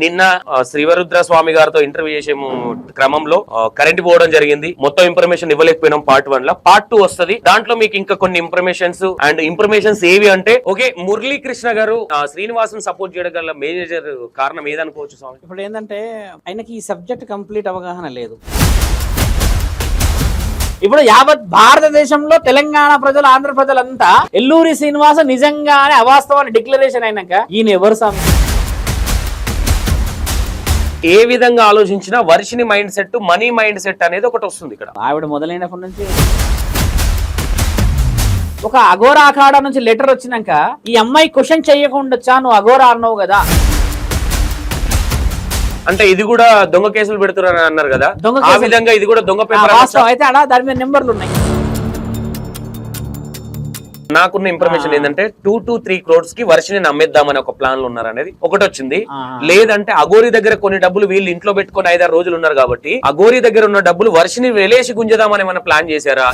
నిన్న శ్రీవరుద్ర స్వామి గారితో ఇంటర్వ్యూ చేసే క్రమంలో కరెంట్ పోవడం జరిగింది. మొత్తం ఇన్ఫర్మేషన్ ఇవ్వలేకపోయినాం పార్ట్ 1 లో. పార్ట్ 2 వస్తుంది. దాంట్లో మీకు ఇంకా కొన్ని ఇన్ఫర్మేషన్స్ ఏవి అంటే, ఓకే, మురళీకృష్ణ గారు శ్రీనివాసన్ సపోర్ట్ చేయడం గల మేజర్ కారణం ఏదనుకోవచ్చు స్వామి? ఇప్పుడు ఏంటంటే ఆయనకి ఈ సబ్జెక్ట్ కంప్లీట్ అవగాహన లేదు. ఇప్పుడు యావత్ భారతదేశంలో తెలంగాణ ప్రజలు, ఆంధ్ర ప్రజలంతా ఎల్లూరి శ్రీనివాస నిజంగానే అవాస్తవాన్ని డిక్లరేషన్ అయినాక ఈయన ఎవరు స్వామి? ఏ విధంగా ఆలోచించినా Varshini mind set, money mind set అనేది ఒకటి వస్తుంది ఇక్కడ. ఆవిడ మొదలైనప్పటి నుంచి ఒక అఘోరా అఖాడా నుంచి లెటర్ వచ్చినాక ఈ అమ్మాయి క్వశ్చన్ చేయకుండా నువ్వు అఘోరా అన్నావు కదా, అంటే ఇది కూడా దొంగ కేసులు పెడుతున్నారు అన్నారు కదా, ఆ విధంగా ఇది కూడా దొంగ పేపర్ అయితే అలా దాని మీద నెంబర్లు ఉన్నాయి. నాకున్న ఇన్ఫర్మేషన్ ఏంటంటే 2 to 3 crores కి వర్షిని నమ్మేద్దామని ఒక ప్లాన్ లో ఉన్నారు అనేది ఒకటి వచ్చింది. లేదంటే అఘోరి దగ్గర కొన్ని డబ్బులు వీళ్ళు ఇంట్లో పెట్టుకొని 5-6 రోజులు ఉన్నారు కాబట్టి అఘోరి దగ్గర ఉన్న డబ్బులు వర్షిని వెలేసి గుంజదామని మన ప్లాన్ చేశారా?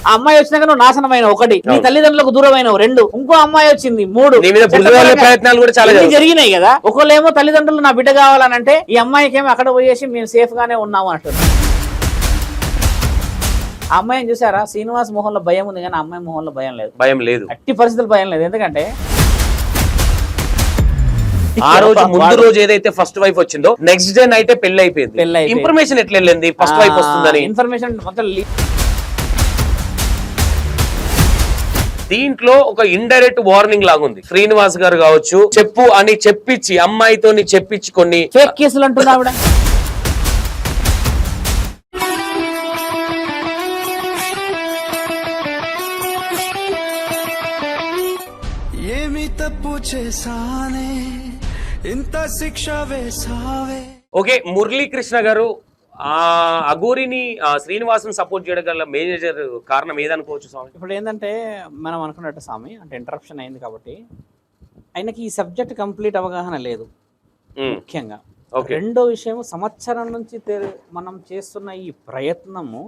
ఆ అమ్మాయి వచ్చినాక నువ్వు నాశనమైన ఒకటి, నీ తల్లిదండ్రులకు దూరమైన 2, ఇంకో అమ్మాయి వచ్చింది 3, నీ మీద ప్రయత్నాలు కూడా చాలా జరిగినాయి కదా. ఒకళ్ళేమో తల్లిదండ్రులు నా బిడ్డ కావాలనంటే ఈ అమ్మాయికి ఏమో అక్కడ పోయేసి మేము సేఫ్ గానే ఉన్నాము అంటున్నాం. ఆ అమ్మాయిని చూసారా? శ్రీనివాస్ మొహంలో భయం ఉంది కానీ అమ్మాయి మొహంలో భయం లేదు. అట్టి పరిస్థితులు భయం లేదు. ఎందుకంటే ఆ రోజు ముందు రోజు ఏదైతే ఫస్ట్ వైఫ్ వచ్చిందో నెక్స్ట్ డే నైట్ పెళ్లి అయిపోయింది. ఇన్ఫర్మేషన్ ఎట్లా వెళ్ళింది ఫస్ట్ వైఫ్ వస్తుందని? ఇన్ఫర్మేషన్ మొత్తం దీంట్లో ఒక ఇండైరెక్ట్ వార్నింగ్ లాగుంది. శ్రీనివాస్ గారు కావచ్చు చెప్పు అని చెప్పించి అమ్మాయితో చెప్పించి కొన్ని ఫేక్ కేసులు అంటున్నా ఆవిడ. ఓకే, మురళీకృష్ణ గారు అఘోరిని శ్రీనివాసన్ సపోర్ట్ చేయడం గల మేజర్ కారణం ఏదనుకోవచ్చు స్వామి? ఇప్పుడు ఏంటంటే మనం అనుకున్నట్టు స్వామి, అంటే ఇంటరప్షన్ అయింది కాబట్టి ఆయనకి ఈ సబ్జెక్ట్ కంప్లీట్ అవగాహన లేదు ముఖ్యంగా. రెండో విషయం, సంవత్సరం నుంచి మనం చేస్తున్న ఈ ప్రయత్నము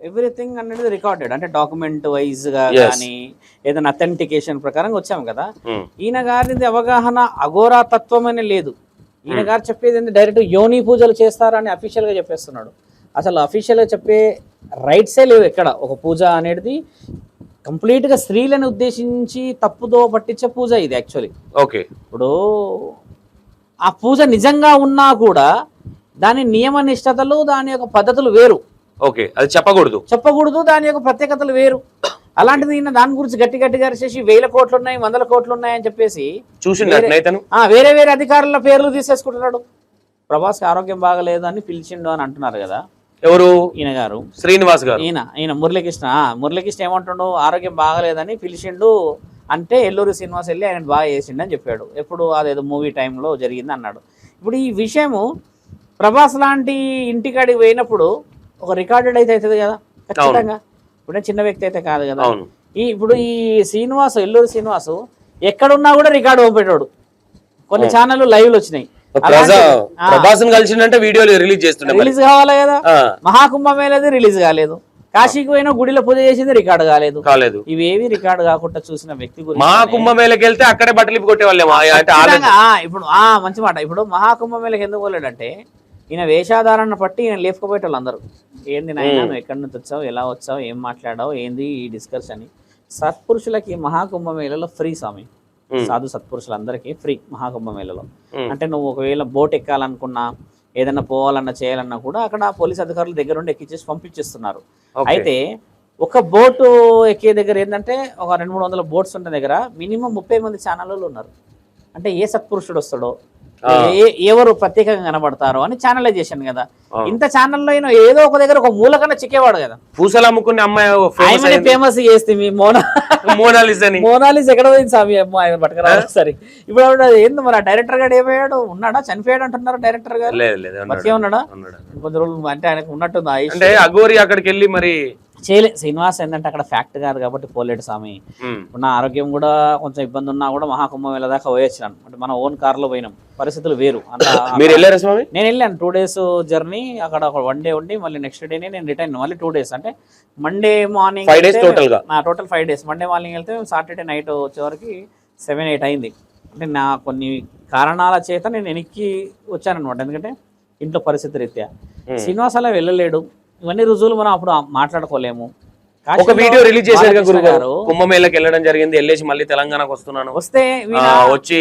ఎవ్రీథింగ్ అనేది రికార్డెడ్, అంటే డాక్యుమెంట్ వైజ్ గా కానీ ఏదైనా అథెంటికేషన్ ప్రకారం వచ్చాము కదా. ఈయన గారిది అవగాహన అఘోరా తత్వమనే లేదు. ఈయన గారు చెప్పేది ఏంటి, డైరెక్ట్ యోని పూజలు చేస్తారని అఫీషియల్ గా చెప్పేస్తున్నాడు. అసలు అఫీషియల్ గా చెప్పే రైట్సే లేవు ఎక్కడ. ఒక పూజ అనేది కంప్లీట్ గా స్త్రీలను ఉద్దేశించి తప్పుదో పట్టించే పూజ ఇది యాక్చువల్లీ. ఓకే, ఇప్పుడు ఆ పూజ నిజంగా ఉన్నా కూడా దాని నియమ నిష్టతలు, దాని యొక్క పద్ధతులు వేరు. ఓకే, అది చెప్పకూడదు, దాని యొక్క ప్రత్యేకతలు వేరు. అలాంటిది ఈయన దాని గురించి గట్టిగా చేసి 1000 కోట్లు ఉన్నాయి, 100 కోట్లు ఉన్నాయని చెప్పేసి వేరే వేరే అధికారుల పేర్లు తీసేసుకుంటున్నాడు. ప్రభాస్ కి ఆరోగ్యం బాగలేదు అని పిలిచిండు అని అంటున్నారు కదా. ఎవరు? ఈయన గారు, శ్రీనివాస్ గారు. ఈయన మురళీకృష్ణ ఏమంటుండు, ఆరోగ్యం బాగలేదని పిలిచిండు అంటే ఎల్లూరి శ్రీనివాస్ వెళ్ళి ఆయన బాగా చేసిండు అని చెప్పాడు. ఎప్పుడు అదేదో మూవీ టైంలో జరిగింది అన్నాడు. ఇప్పుడు ఈ విషయము ప్రభాస్ లాంటి ఇంటికాడికి పోయినప్పుడు ఒక రికార్డెడ్ అయితే అవుతుంది కదా ఖచ్చితంగా. ఇప్పుడు చిన్న వ్యక్తి అయితే కాదు కదా. ఇప్పుడు ఈ ఎల్లూరి శ్రీనివాసు ఎక్కడున్నా కూడా రికార్డు పంపేటాడు. కొన్ని ఛానళ్ళు లైవ్లు వచ్చినాయి, రిలీజ్ కావాలి కదా. మహాకుంభమేళది రిలీజ్ కాలేదు, కాశీకి పోయిన గుడిలో పూజ చేసింది రికార్డు కాలేదు. ఇవేవి రికార్డు కాకుండా చూసిన వ్యక్తి గురించి మహాకుంభమేళకి వెళ్తే అక్కడే బట్టలు కొట్టేవాళ్ళే. ఇప్పుడు మంచి మాట. ఇప్పుడు మహాకుంభమేళకి ఎందుకు వెళ్ళాడంటే ఈయన వేషాధారణ పట్టి ఈయన లేపుకుపోయేటోళ్ళు అందరూ. ఏంది నాయన, నువ్వు ఎక్కడి నుంచి వచ్చావు, ఎలా వచ్చావు, ఏం మాట్లాడావు, ఏంది ఈ డిస్కషన్ అని. సత్పురుషులకి మహాకుంభమేళలో ఫ్రీ స్వామి, సాధు సత్పురుషులందరికీ ఫ్రీ మహాకుంభమేళలో. అంటే నువ్వు ఒకవేళ బోట్ ఎక్కాలనుకున్నా, ఏదైనా పోవాలన్నా చేయాలన్నా కూడా అక్కడ పోలీస్ అధికారుల దగ్గర ఉండి ఎక్కించేసి పంపించేస్తున్నారు. అయితే ఒక బోటు ఎక్కే దగ్గర ఏంటంటే ఒక 200-300 బోట్స్ ఉన్న దగ్గర మినిమం 30 మంది ఛానళ్ళు ఉన్నారు. అంటే ఏ సత్పురుషుడు వస్తాడో, ఎవరు ప్రత్యేకంగా కనబడతారో అని ఛానలైజేషన్ కదా. ఇంత ఛానల్లో ఏదో ఒక దగ్గర ఒక మూల కన్నా చిక్కేవాడు కదా. పూసలు అమ్ముకునే అమ్మాయి ఫేమస్ చేస్తే మోనాలిస్ ఎక్కడ పోయింది స్వామి అమ్మాయి పట్టుకురా సరే. ఇప్పుడు ఏంది మరి డైరెక్టర్ గారు ఏమయ్యాడు, ఉన్నాడా, చనిపోయాడు అంటున్నారు డైరెక్టర్ గారు. బతికే ఉన్నాడా? కొద్ది రోజులు అంటే ఆయనకు ఉన్నట్టుంది. అంటే అఘోరి అక్కడికి వెళ్ళి మరి చేయలేదు. శ్రీనివాస్ ఏంటంటే అక్కడ ఫ్యాక్ట్ కాదు కాబట్టి పోలేడు స్వామి. నా ఆరోగ్యం కూడా కొంచెం ఇబ్బంది ఉన్నా కూడా మహాకుంభమేళ దాకా పోయొచ్చినాను. అంటే మన ఓన్ కార్ లో పోయినాం, పరిస్థితులు వేరు. నేను వెళ్ళాను 2 days జర్నీ. అక్కడ 1 day ఉండి మళ్ళీ నెక్స్ట్ డేనే నేను రిటర్న్. మళ్ళీ 2 days అంటే Monday morning total 5 days. Monday morning వెళ్తే సాటర్డే నైట్ వచ్చే వరకు 7-8 అయింది. అంటే నా కొన్ని కారణాల చేత నేను వెనక్కి వచ్చానన్నమాట. ఎందుకంటే ఇంట్లో పరిస్థితి రీత్యా శ్రీనివాస్ అలా వెళ్ళలేడు. ఇవన్నీ రుజువులు మనం అప్పుడు మాట్లాడుకోలేము. ఒక వీడియో రిలీజ్ చేశారు గురుగారు, కుంభమేళకి వెళ్ళడం జరిగింది, వెళ్ళేసి మళ్ళీ తెలంగాణకు వస్తున్నాను, వస్తే వచ్చి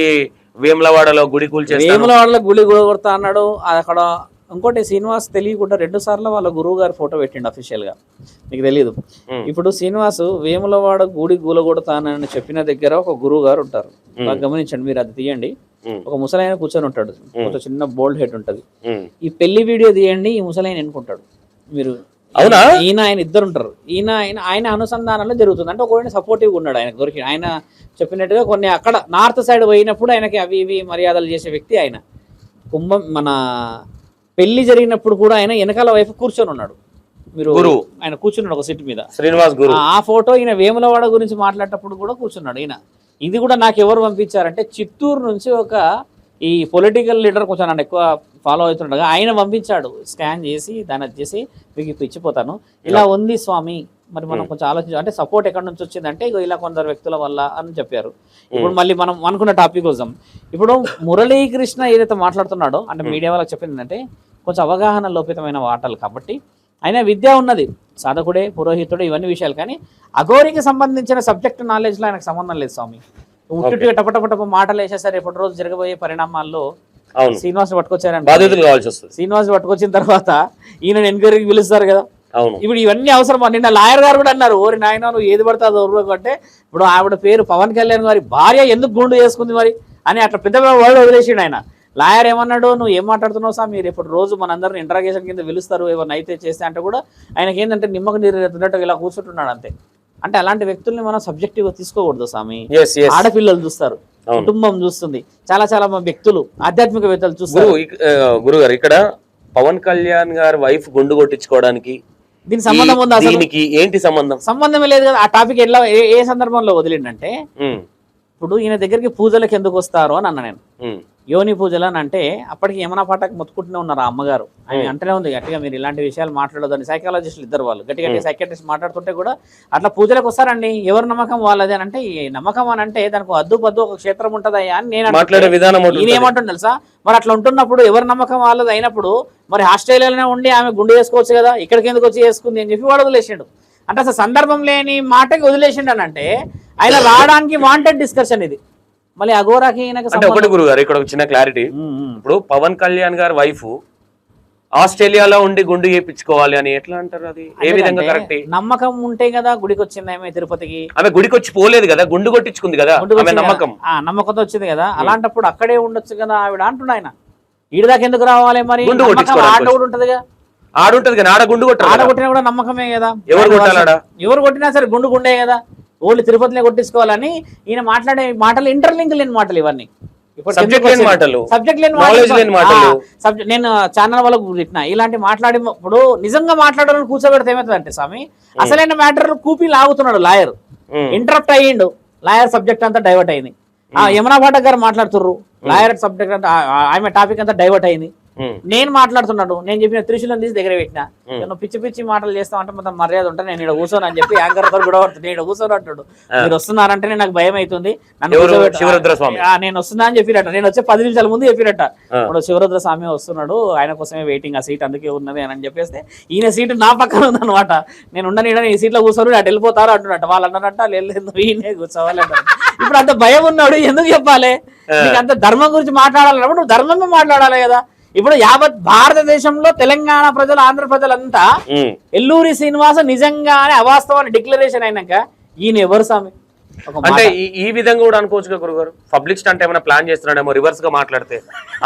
వేములవాడలో గుడి కూల్చేస్తాను, వేములవాడలో గుడి కొడతా అన్నాడు. అక్కడ ఇంకోటి శ్రీనివాస్ తెలియకుండా 2 సార్లు వాళ్ళ గురువు గారు ఫోటో పెట్టిండు అఫీషియల్ గా, మీకు తెలియదు. ఇప్పుడు శ్రీనివాస్ వేములవాడ గుడి కూలగొడతానని చెప్పిన దగ్గర ఒక గురువు గారు ఉంటారు, గమనించండి మీరు, అది తీయండి. ఒక ముసలాయన కూర్చొని ఉంటాడు, కొంచెం చిన్న బోల్డ్ హెడ్ ఉంటది. ఈ పెళ్లి వీడియో తీయండి, ఈ ముసలాయన ఎన్నుకుంటాడు మీరు. అవునా? ఈయన ఆయన ఇద్దరు ఉంటారు. ఆయన అనుసంధానంలో జరుగుతుంది. అంటే ఒకవేళ సపోర్టివ్గా ఉన్నాడు, ఆయనకు దొరికి ఆయన చెప్పినట్టుగా కొన్ని అక్కడ నార్త్ సైడ్ పోయినప్పుడు ఆయనకి అవి ఇవి మర్యాదలు చేసే వ్యక్తి ఆయన. మన పెళ్లి జరిగినప్పుడు కూడా ఆయన వెనకాల వైపు కూర్చొని ఉన్నాడు, మీరు ఆయన కూర్చున్నాడు ఒక సీట్ మీద, శ్రీనివాస్ గురు. ఆ ఫోటో ఈయన వేములవాడ గురించి మాట్లాడేటప్పుడు కూడా కూర్చున్నాడు ఈయన. ఇది కూడా నాకు ఎవరు పంపించారంటే చిత్తూరు నుంచి ఒక ఈ పొలిటికల్ లీడర్ కొంచెం నన్ను ఎక్కువ ఫాలో అవుతుండగా ఆయన పంపించాడు, స్కాన్ చేసి దాన్ని చేసి మీకు ఇప్పుడు ఇచ్చిపోతాను, ఇలా ఉంది స్వామి, మరి మనం కొంచెం ఆలోచించాలి. అంటే సపోర్ట్ ఎక్కడి నుంచి వచ్చిందంటే ఇలా కొందరు వ్యక్తుల వల్ల అని చెప్పారు. ఇప్పుడు మళ్ళీ మనం అనుకున్న టాపిక్ కోసం ఇప్పుడు మురళీకృష్ణ ఏదైతే మాట్లాడుతున్నాడో, అంటే మీడియా వాళ్ళకి చెప్పింది అంటే కొంచెం అవగాహన లోపితమైన వాటలు కాబట్టి, ఆయన విద్య ఉన్నది, సాధకుడే, పురోహితుడే, ఇవన్నీ విషయాలు. కానీ అఘోరికి సంబంధించిన సబ్జెక్ట్ నాలెడ్జ్లో ఆయనకు సంబంధం లేదు స్వామి. ఉట్టుగా టపటపటప మాటలు వేసేసరి ఎప్పటి రోజు జరగబోయే పరిణామాల్లో శ్రీనివాస్ పట్టుకొచ్చారని శ్రీనివాస్ పట్టుకొచ్చిన తర్వాత ఈయన ఎంక్వైరీకి పిలుస్తారు కదా. ఇప్పుడు ఇవన్నీ అవసరం. నిన్న లాయర్ గారు కూడా అన్నారు, ఓరి నాయన నువ్వు ఏది పడితే అది అంటే, ఇప్పుడు ఆవిడ పేరు పవన్ కళ్యాణ్ గారి భార్య ఎందుకు గుండు చేసుకుంది మరి అని అట్లా పెద్ద వర్డ్ వదిలేసిండు ఆయన. లాయర్ ఏమన్నాడు, నువ్వు ఏం మాట్లాడుతున్నావు సార్, మీరు ఇప్పుడు రోజు మనందరిని ఇంటరాగేషన్ కింద పిలుస్తారు ఏమన్నా అయితే చేస్తే అంటే కూడా ఆయనకి ఏంటంటే నిమ్మకు నీరు ఎత్తున్నట్టు ఇలా కూర్చుంటున్నాడు అంతే. అంటే అలాంటి వ్యక్తుల్ని మనం సబ్జెక్టివ్ గా తీసుకోకూడదు స్వామి. ఆడపిల్లలు చూస్తారు, కుటుంబం చూస్తుంది, చాలా చాలా వ్యక్తులు, ఆధ్యాత్మికవేత్తలు చూస్తారు. గురుగారు, ఇక్కడ పవన్ కళ్యాణ్ గారి వైఫ్ గుండు కొట్టించుకోవడానికి దీనికి సంబంధం ఉందా? దీనికి ఏంటి సంబంధం? సంబంధమే లేదు కదా. ఆ టాపిక్ ఎట్లా ఏ సందర్భంలో వదిలిండంటే, ఇప్పుడు ఈయన దగ్గరికి పూజలకు ఎందుకు వస్తారు అని అన్న నేను. యోని పూజలు అని అంటే అప్పటికి యమునా పాటకు మొత్తుకుంటూనే ఉన్నారు ఆ అమ్మగారు. ఆయన అంటనే ఉంది గట్టిగా, మీరు ఇలాంటి విషయాలు మాట్లాడదని. సైకాలజిస్టులు ఇద్దరు వాళ్ళు గట్టిగా సైకాట్రిస్ట్ మాట్లాడుతుంటే కూడా అట్లా పూజలకు వస్తారండి, ఎవరి నమ్మకం వాళ్ళది అని అంటే, ఈ నమ్మకం అని అంటే దానికి అద్దు పద్దు ఒక క్షేత్రం ఉంటుందయ్యా అని నేను మాట్లాడే విధానం. ఈయన ఏమంటుంది తెలుసా, మరి అట్లా ఉంటున్నప్పుడు ఎవరి నమ్మకం వాళ్ళది అయినప్పుడు మరి ఆస్ట్రేలియాలోనే ఉండి ఆమె గుండు చేసుకోవచ్చు కదా, ఇక్కడికి ఎందుకు వచ్చి చేసుకుంది అని చెప్పి వాడు వదిలేసాడు. అంటే అసలు సందర్భం లేని మాటకి వదిలేసిండు అని అంటే ఆయన రావడానికి వాంటెడ్ డిస్కషన్ ఇది. మళ్ళీ అఘోరాకి ఒకటి గురుగారు, ఇక్కడ ఒక చిన్న క్లారిటీ. ఇప్పుడు పవన్ కళ్యాణ్ గారి వైఫ్ ఆస్ట్రేలియాలో ఉండి గుండు చేయించుకోవాలి అని ఎట్లా అంటారు? అది ఏ విధంగా కరెక్ట్? నమ్మకం ఉంటే కదా గుడికి వచ్చింది ఆమె, తిరుపతికి. ఆమె గుడికి వచ్చి పోలేదు కదా, గుండు కొట్టించుకుంది కదా, నమ్మకంతో వచ్చింది కదా. అలాంటప్పుడు అక్కడే ఉండొచ్చు కదా ఆవిడ అంటున్నా ఆయన. ఈడ దాకా ఎందుకు రావాలి మరి? గుండు ఆడ కూడా ఉంటదిగా, ఆడుంటది కదా, ఆడ గుండు కొట్టాలి, ఆడ కొట్టినా కూడా నమ్మకమే కదా. ఎవరు కొట్టాలా? ఎవరు కొట్టినా సరే గుండు గుండే కదా, ఓన్లీ తిరుపతిలో కొట్టించుకోవాలని ఈయన మాట్లాడే మాటలు ఇంటర్లింక్ లేని మాటలు ఇవన్నీ. సబ్జెక్ట్ లేని మాటలు. నేను ఛానల్ వాళ్ళకు చెప్పిన ఇలాంటి మాట్లాడినప్పుడు నిజంగా మాట్లాడాలని కూర్చోబెడితే ఏమవుతుంది అంటే స్వామి, అసలైన మ్యాటర్ కూపీ లాగుతున్నాడు లాయర్, ఇంటరప్ట్ అయ్యిండు, లాయర్ సబ్జెక్ట్ అంతా డైవర్ట్ అయింది. యమునా పాఠక్ గారు మాట్లాడుతుర్రు, లాయర్ సబ్జెక్ట్ అంతా ఆమె టాపిక్ అంతా డైవర్ట్ అయింది. నేను మాట్లాడుతున్నాడు, నేను చెప్పిన త్రిశూలం తీసి దగ్గర పెట్టినా, నేను పిచ్చి పిచ్చి మాటలు చేస్తామంటే మొత్తం మర్యాద ఉంటే నేను ఇక్కడ కూర్చోను అని చెప్పి యాంకర్ తో కూడా నేను ఇక్కడ కూర్చొని అంటాడు. మీరు వస్తున్నారంటేనే నాకు భయం అవుతుంది, నేను వస్తున్నా అని చెప్పినట్ట. నేను వచ్చే 10 నిమిషాల ముందు చెప్పినట్ట, ఇప్పుడు శివరుద్ర స్వామి వస్తున్నాడు, ఆయన కోసమే వెయిటింగ్, ఆ సీట్ అందుకే ఉన్నది అని చెప్పేస్తే ఈయన సీటు నా పక్కన ఉందన్నమాట. నేను ఉండని ఈ సీట్లో కూర్చొని అటు వెళ్ళిపోతారు అంటున్నట్ట. వాళ్ళు అన్నారంట లేదు ఈయనే కూర్చోవాలి అంటారు. ఇప్పుడు అంత భయం ఉన్నాడు, ఎందుకు చెప్పాలి? నీకు అంత ధర్మం గురించి మాట్లాడాలన్నప్పుడు నువ్వు ధర్మంగా మాట్లాడాలి కదా. ఇప్పుడు యావత్ భారతదేశంలో తెలంగాణ ప్రజలు, ఆంధ్ర ప్రజలంతా ఎల్లూరి శ్రీనివాస నిజంగానే అవాస్తవాన్ని డిక్లరేషన్ అయినాక ఈయన ఎవరు స్వామి? అంటే ఈ విధంగా కూడా అనుకోవచ్చు గురుగారు, పబ్లిక్ స్టంట్ ఏమైనా ప్లాన్ చేస్తున్నాడేమో, రివర్స్ గా మాట్లాడితే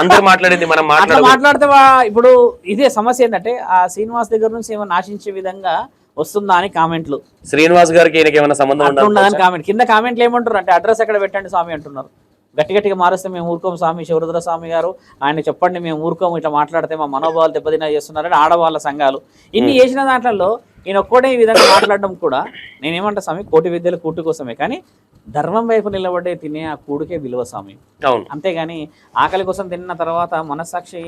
అందరు మాట్లాడింది మనం మాట్లాడితే. ఇప్పుడు ఇదే సమస్య ఏంటంటే ఆ శ్రీనివాస్ దగ్గర నుంచి ఏమైనా ఆశించే విధంగా వస్తుందా అని కామెంట్లు. శ్రీనివాస్ గారికి ఏమైనా సంబంధం ఉండదని కామెంట్ కింద కామెంట్లు ఏమంటారు అంటే, అడ్రస్ ఎక్కడ పెట్టండి స్వామి అంటున్నారు. గట్టిగా మారుస్తే మేము ఊరుకోం స్వామి, శివరుద్ర స్వామి గారు ఆయన చెప్పండి, మేము ఊరుకోము, ఇట్లా మాట్లాడితే మా మనోభావాలు దెబ్బతిన్నా చేస్తున్నారని ఆడవాళ్ళ సంఘాలు ఇన్ని చేసిన దాంట్లో ఈయన ఒక్కడే ఈ విధంగా మాట్లాడడం కూడా నేనేమంటా స్వామి, కోటి విద్యలు కూటు కోసమే, కానీ ధర్మం వైపు నిలబడే తినే ఆ కూడికే విలువ స్వామి. అంతేగాని ఆకలి కోసం తిన్న తర్వాత మనస్సాక్షి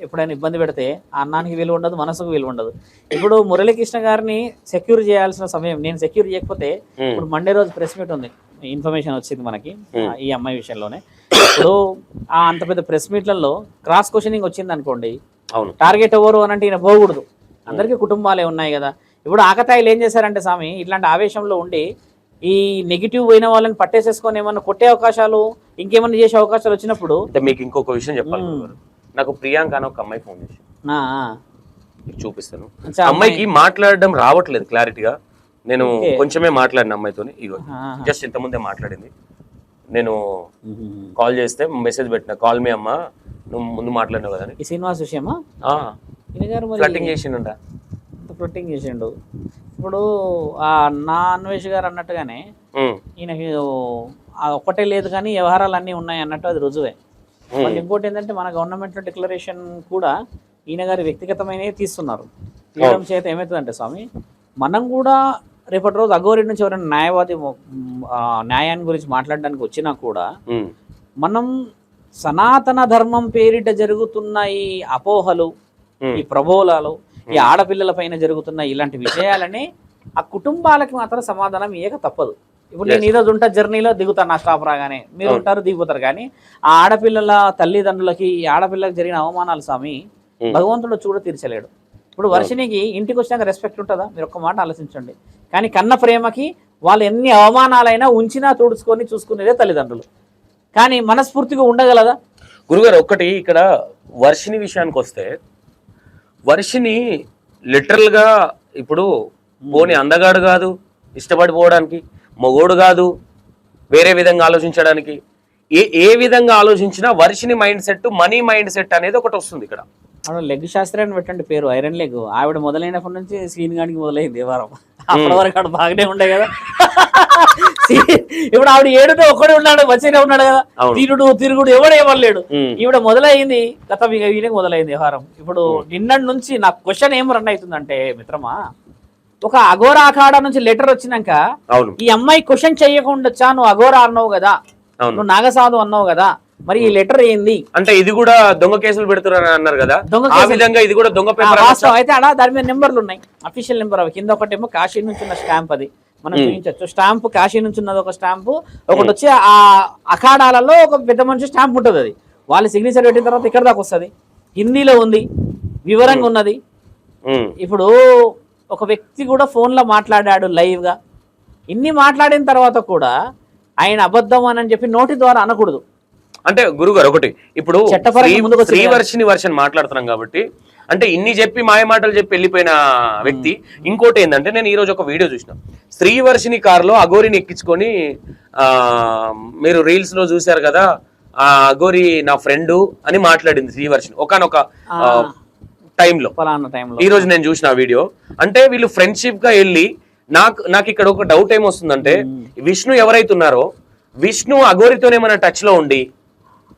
ఎప్పుడైనా ఇబ్బంది పెడితే ఆ అన్నానికి విలువ ఉండదు, మనసుకు విలువ ఉండదు. ఇప్పుడు మురళీకృష్ణ గారిని సెక్యూర్ చేయాల్సిన సమయం, నేను సెక్యూర్ చేయకపోతే ఇప్పుడు మండే రోజు ప్రెస్ మీట్ ఉంది, ఇన్ఫర్మేషన్ వచ్చింది మనకి ఈ అమ్మాయి విషయంలోనే. ఇప్పుడు అంత పెద్ద ప్రెస్ మీట్లలో క్రాస్ క్వశ్చనింగ్ వచ్చింది అనుకోండి, అవును, టార్గెట్ ఎవరు అని అంటే ఈయన పోకూడదు. అందరికీ కుటుంబాలే ఉన్నాయి కదా. ఇప్పుడు ఆకతాయిలు ఏం చేశారంటే స్వామి, ఇట్లాంటి ఆవేశంలో ఉండి ఈ నెగిటివ్ పోయిన వాళ్ళని పట్టేసేసుకొని ఏమన్నా కొట్టే అవకాశాలు, ఇంకేమన్నా చేసే అవకాశాలు వచ్చినప్పుడు. అంటే మీకు ఇంకొక విషయం చెప్పాలి గురుగారు. నాకు ప్రియాంక అని ఒక అమ్మాయి ఫోన్ చేసి మీకు చూపిస్తాను. అమ్మాయికి మాట్లాడడం రావట్లేదు క్లారిటీగా. నేను కొంచెమే మాట్లాడిన అమ్మాయితో, ఇగో జస్ట్ ఇంతకుముందే మాట్లాడింది. నేను కాల్ చేస్తే మెసేజ్ పెట్టిన, కాల్ మీ అమ్మ, నువ్వు ముందు మాట్లాడినావు కదా ఈ శ్రీనివాస్ విషయమా. ఫ్లట్టింగ్ చేసిండ, ఫ్లట్టింగ్ చేసిండు. ఇప్పుడు నా అన్వేష్ గారు అన్నట్టుగానే ఈయనకి ఒక్కటే లేదు కానీ వ్యవహారాలు అన్నీ ఉన్నాయి అన్నట్టు అది రుజువే. మళ్ళీ ఇంకోటి ఏంటంటే మన గవర్నమెంట్ డిక్లరేషన్ కూడా ఈయన గారి వ్యక్తిగతమైనవి తీస్తున్నారు. తీయడం చేత ఏమవుతుందంటే స్వామి, మనం కూడా రేపటి రోజు అఘోరి నుంచి ఎవరైనా న్యాయవాది న్యాయాన్ని గురించి మాట్లాడడానికి వచ్చినా కూడా మనం సనాతన ధర్మం పేరిట జరుగుతున్న ఈ అపోహలు, ఈ ప్రబోధాలు, ఈ ఆడపిల్లల పైన జరుగుతున్న ఇలాంటి విషయాలని ఆ కుటుంబాలకి మాత్రం సమాధానం ఇయ్యక తప్పదు. ఇప్పుడు నేను ఈరోజు ఉంటా జర్నీలో దిగుతాను, నా స్టాప్ రాగానే మీరు ఉంటారు దిగిపోతారు. కానీ ఆ ఆడపిల్లల తల్లిదండ్రులకి, ఈ ఆడపిల్లలకు జరిగిన అవమానాలు స్వామి భగవంతుడు చూడ తీర్చలేడు. ఇప్పుడు వర్షినికి ఇంటికి వచ్చినాక రెస్పెక్ట్ ఉంటుందా? మీరు ఒక్క మాట ఆలోచించండి. కానీ కన్న ప్రేమకి వాళ్ళు ఎన్ని అవమానాలైనా ఉంచినా తుడుచుకొని చూసుకునేదే తల్లిదండ్రులు. కానీ మనస్ఫూర్తిగా ఉండగలదా? గురుగారు ఒక్కటి ఇక్కడ వర్షిని విషయానికి వస్తే, వర్షిని లిటరల్ గా ఇప్పుడు పోనీ అందగాడు కాదు ఇష్టపడిపోవడానికి, మగోడు కాదు వేరే విధంగా ఆలోచించడానికి, ఏ విధంగా ఆలోచించినా Varshini mind set, money mind set అనేది ఒకటి వస్తుంది ఇక్కడ. లెగ్ శాస్త్రాన్ని పెట్టండి పేరు, ఐరన్ లెగ్. ఆవిడ మొదలైనప్పటి నుంచి సీన్ గానికి మొదలైంది వ్యవహారం. అప్పటి వరకు ఆవిడ బాగానే ఉండే కదా. ఇప్పుడు ఆవిడ ఏడుతో ఒక్కడే ఉన్నాడు, మంచిగానే ఉన్నాడు కదా. తిరుగుడు ఎవడేమలేడు. ఈవిడ మొదలైంది గత వీళ్ళకి మొదలైంది వ్యవహారం. ఇప్పుడు నిన్నటి నుంచి నాకు క్వశ్చన్ ఏం రన్ అవుతుందంటే మిత్రమా, ఒక అఘోరా అఖాడా నుంచి లెటర్ వచ్చినాక ఈ అమ్మాయి క్వశ్చన్ చెయ్యకుండా నువ్వు అఘోరా అన్నావు కదా, నువ్వు నాగసాధు అన్నావు కదా, మరి ఈ లెటర్ ఏంది అంటే ఇది కూడా దొంగ కేసులు పెడుతున్నారు అన్నారు కదా, ఆ విధంగా ఇది కూడా దొంగ పేపర్ అయితే అలా దాని మీద నెంబర్లు ఉన్నాయి, అఫీషియల్ నెంబర్. అవి కింద ఒకటేమో కాశీ నుంచి ఉన్న స్టాంప్, అది మనం చూపించవచ్చు. స్టాంప్ కాశీ నుంచి ఉన్నది ఒక స్టాంపు, ఒకటి వచ్చి ఆ అఖాడాలలో ఒక పెద్ద మనిషి స్టాంప్ ఉంటుంది. అది వాళ్ళు సిగ్నేచర్ పెట్టిన తర్వాత ఇక్కడ దాకా వస్తుంది, హిందీలో ఉంది, వివరంగా ఉన్నది. ఇప్పుడు ఒక వ్యక్తి కూడా ఫోన్లో మాట్లాడాడు లైవ్ గా. ఇన్ని మాట్లాడిన తర్వాత కూడా ఆయన అబద్ధం అని చెప్పి నోటి ద్వారా అనకూడదు. అంటే గురుగారు ఒకటి, ఇప్పుడు శ్రీవర్షిని వర్షన్ మాట్లాడుతున్నాం కాబట్టి, అంటే ఇన్ని చెప్పి మాయ మాటలు చెప్పి వెళ్ళిపోయిన వ్యక్తి. ఇంకోటి ఏంటంటే, నేను ఈ రోజు ఒక వీడియో చూసిన, శ్రీవర్షిని కారులో అఘోరిని ఎక్కించుకొని, మీరు రీల్స్ లో చూసారు కదా, ఆ అఘోరి నా ఫ్రెండ్ అని మాట్లాడింది శ్రీవర్షిని ఒకనొక టైంలో. ఈ రోజు నేను చూసిన వీడియో. అంటే వీళ్ళు ఫ్రెండ్షిప్ గా వెళ్ళి, నాకు ఇక్కడ ఒక డౌట్ ఏమొస్తుందంటే, విష్ణు ఎవరైతున్నారో విష్ణు అఘోరితోనే మన టచ్ లో ఉండి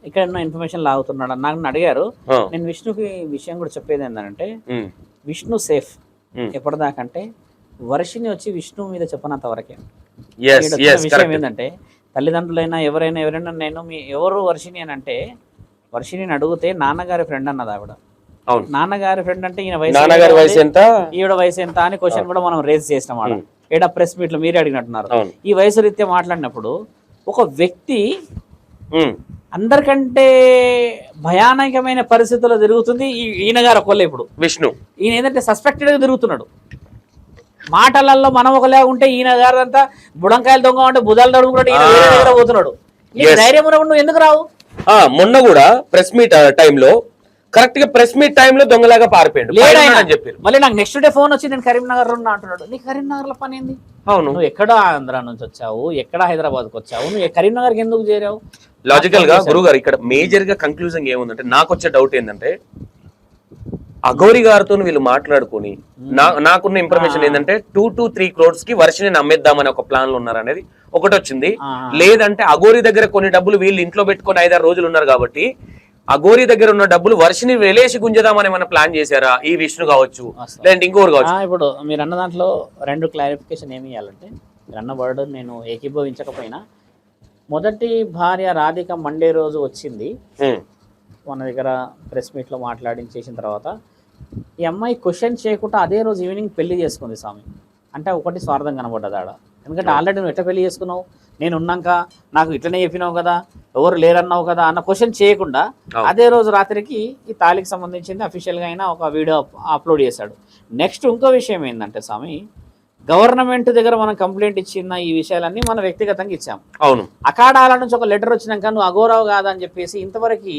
ఇక్కడ ఇన్ఫర్మేషన్ లాగుతున్నాడు నాకు అడిగారు. నేను విష్ణుకి విషయం కూడా చెప్పేది ఏంటంటే, విష్ణు సేఫ్ ఎప్పటిదాకంటే వర్షిని వచ్చి విష్ణు మీద చెప్పనంత వరకే. విషయం ఏంటంటే, తల్లిదండ్రులైనా ఎవరైనా నేను ఎవరు వర్షిని అని అంటే, వర్షిని అడిగితే నాన్నగారి ఫ్రెండ్ అన్నది ఆవిడ. నాన్నగారి ఫ్రెండ్ అంటే ఈయన వయసు ఎంత, ఈవిడ వయసు ఎంత అని క్వశ్చన్ కూడా మనం రేజ్ చేసినాం ఆడ. ఏడా ప్రెస్ మీట్ లో మీరే అడిగినట్టున్నారు. ఈ వయసు రీత్యా మాట్లాడినప్పుడు ఒక వ్యక్తి అందరికంటే భయానకమైన పరిస్థితుల్లో తిరుగుతుంది ఈయన గారు ఒకళ్ళే. ఇప్పుడు విష్ణు ఈయన ఏంటంటే సస్పెక్టెడ్ గా తిరుగుతున్నాడు. మాటలలో మనం ఒకలా ఉంటే ఈయన గారు అంతా బుడంకాయలు దొంగ అంటే బుధాలు తడుముకున్నాడు, ఈయన వేరే దగ్గర పోతున్నాడు. ధైర్యం ఉన్నప్పుడు నువ్వు ఎందుకు రావు? మొన్న కూడా ప్రెస్ మీట్ టైంలో కరెక్ట్ గా ప్రెస్ మీట్ టైంలో దొంగలాగా పారిపోయాడు అని చెప్పారు. మళ్ళీ నాకు నెక్స్ట్ డే ఫోన్ వచ్చి నేను కరీంనగర్ లో ఉన్నా అంటున్నాడు. నీ కరీంనగర్ లో పని ఏంది? అవును, నువ్వు ఎక్కడ ఆంధ్ర నుంచి వచ్చావు, ఎక్కడ హైదరాబాద్కి వచ్చావు, నువ్వు కరీంనగర్ కి ఎందుకు చేరావు? లాజికల్ గా గురుగారు ఇక్కడ మేజర్ గా కంక్లూజన్ ఏముందంటే, నాకు వచ్చే డౌట్ ఏంటంటే, అఘోరి గారితో వీళ్ళు మాట్లాడుకుని, నాకున్న ఇన్ఫర్మేషన్ ఏంటంటే 2 to 3 crores కి వర్షిని నమ్మేద్దామని ఒక ప్లాన్ లో ఉన్నారు అనేది ఒకటి వచ్చింది. లేదంటే అఘోరి దగ్గర కొన్ని డబ్బులు వీళ్ళు ఇంట్లో పెట్టుకొని 5-6 రోజులు ఉన్నారు కాబట్టి అఘోరి దగ్గర ఉన్న డబ్బులు వర్షిని వెలేసి గుంజదామని ఏమైనా ప్లాన్ చేశారా? ఈ విష్ణు కావచ్చు, లేదంటే ఇంకోరు కావచ్చు. ఇప్పుడు మీరు అన్న దాంట్లో 2 క్లారిఫికేషన్ ఏమి ఇవ్వాలంటే, మీరు అన్న వర్డ్ నేను ఏకీభవించకపోయినా, మొదటి భార్య రాధిక మండే రోజు వచ్చింది మన దగ్గర ప్రెస్ మీట్లో మాట్లాడించేసిన తర్వాత, ఈ అమ్మాయి క్వశ్చన్ చేయకుండా అదే రోజు ఈవినింగ్ పెళ్లి చేసుకుంది స్వామి. అంటే ఒకటి స్వార్థం కనబడ్డది ఆడ. ఎందుకంటే ఆల్రెడీ నువ్వు ఎట్లా పెళ్లి చేసుకున్నావు, నేను ఉన్నాక నాకు ఇట్లనే చెప్పినావు కదా, ఎవరు లేరన్నావు కదా అన్న క్వశ్చన్ చేయకుండా అదే రోజు రాత్రికి ఈ తాళికి సంబంధించింది అఫీషియల్గా అయినా ఒక వీడియో అప్లోడ్ చేశాడు. నెక్స్ట్ ఇంకో విషయం ఏంటంటే స్వామి, గవర్నమెంట్ దగ్గర మనం కంప్లైంట్ ఇచ్చిన ఈ విషయాలన్నీ మనం వ్యక్తిగతంగా ఇచ్చాం. అవును, అఖాడాల నుంచి ఒక లెటర్ వచ్చినాక నువ్వు అఘోరావు కాదని చెప్పేసి ఇంతవరకు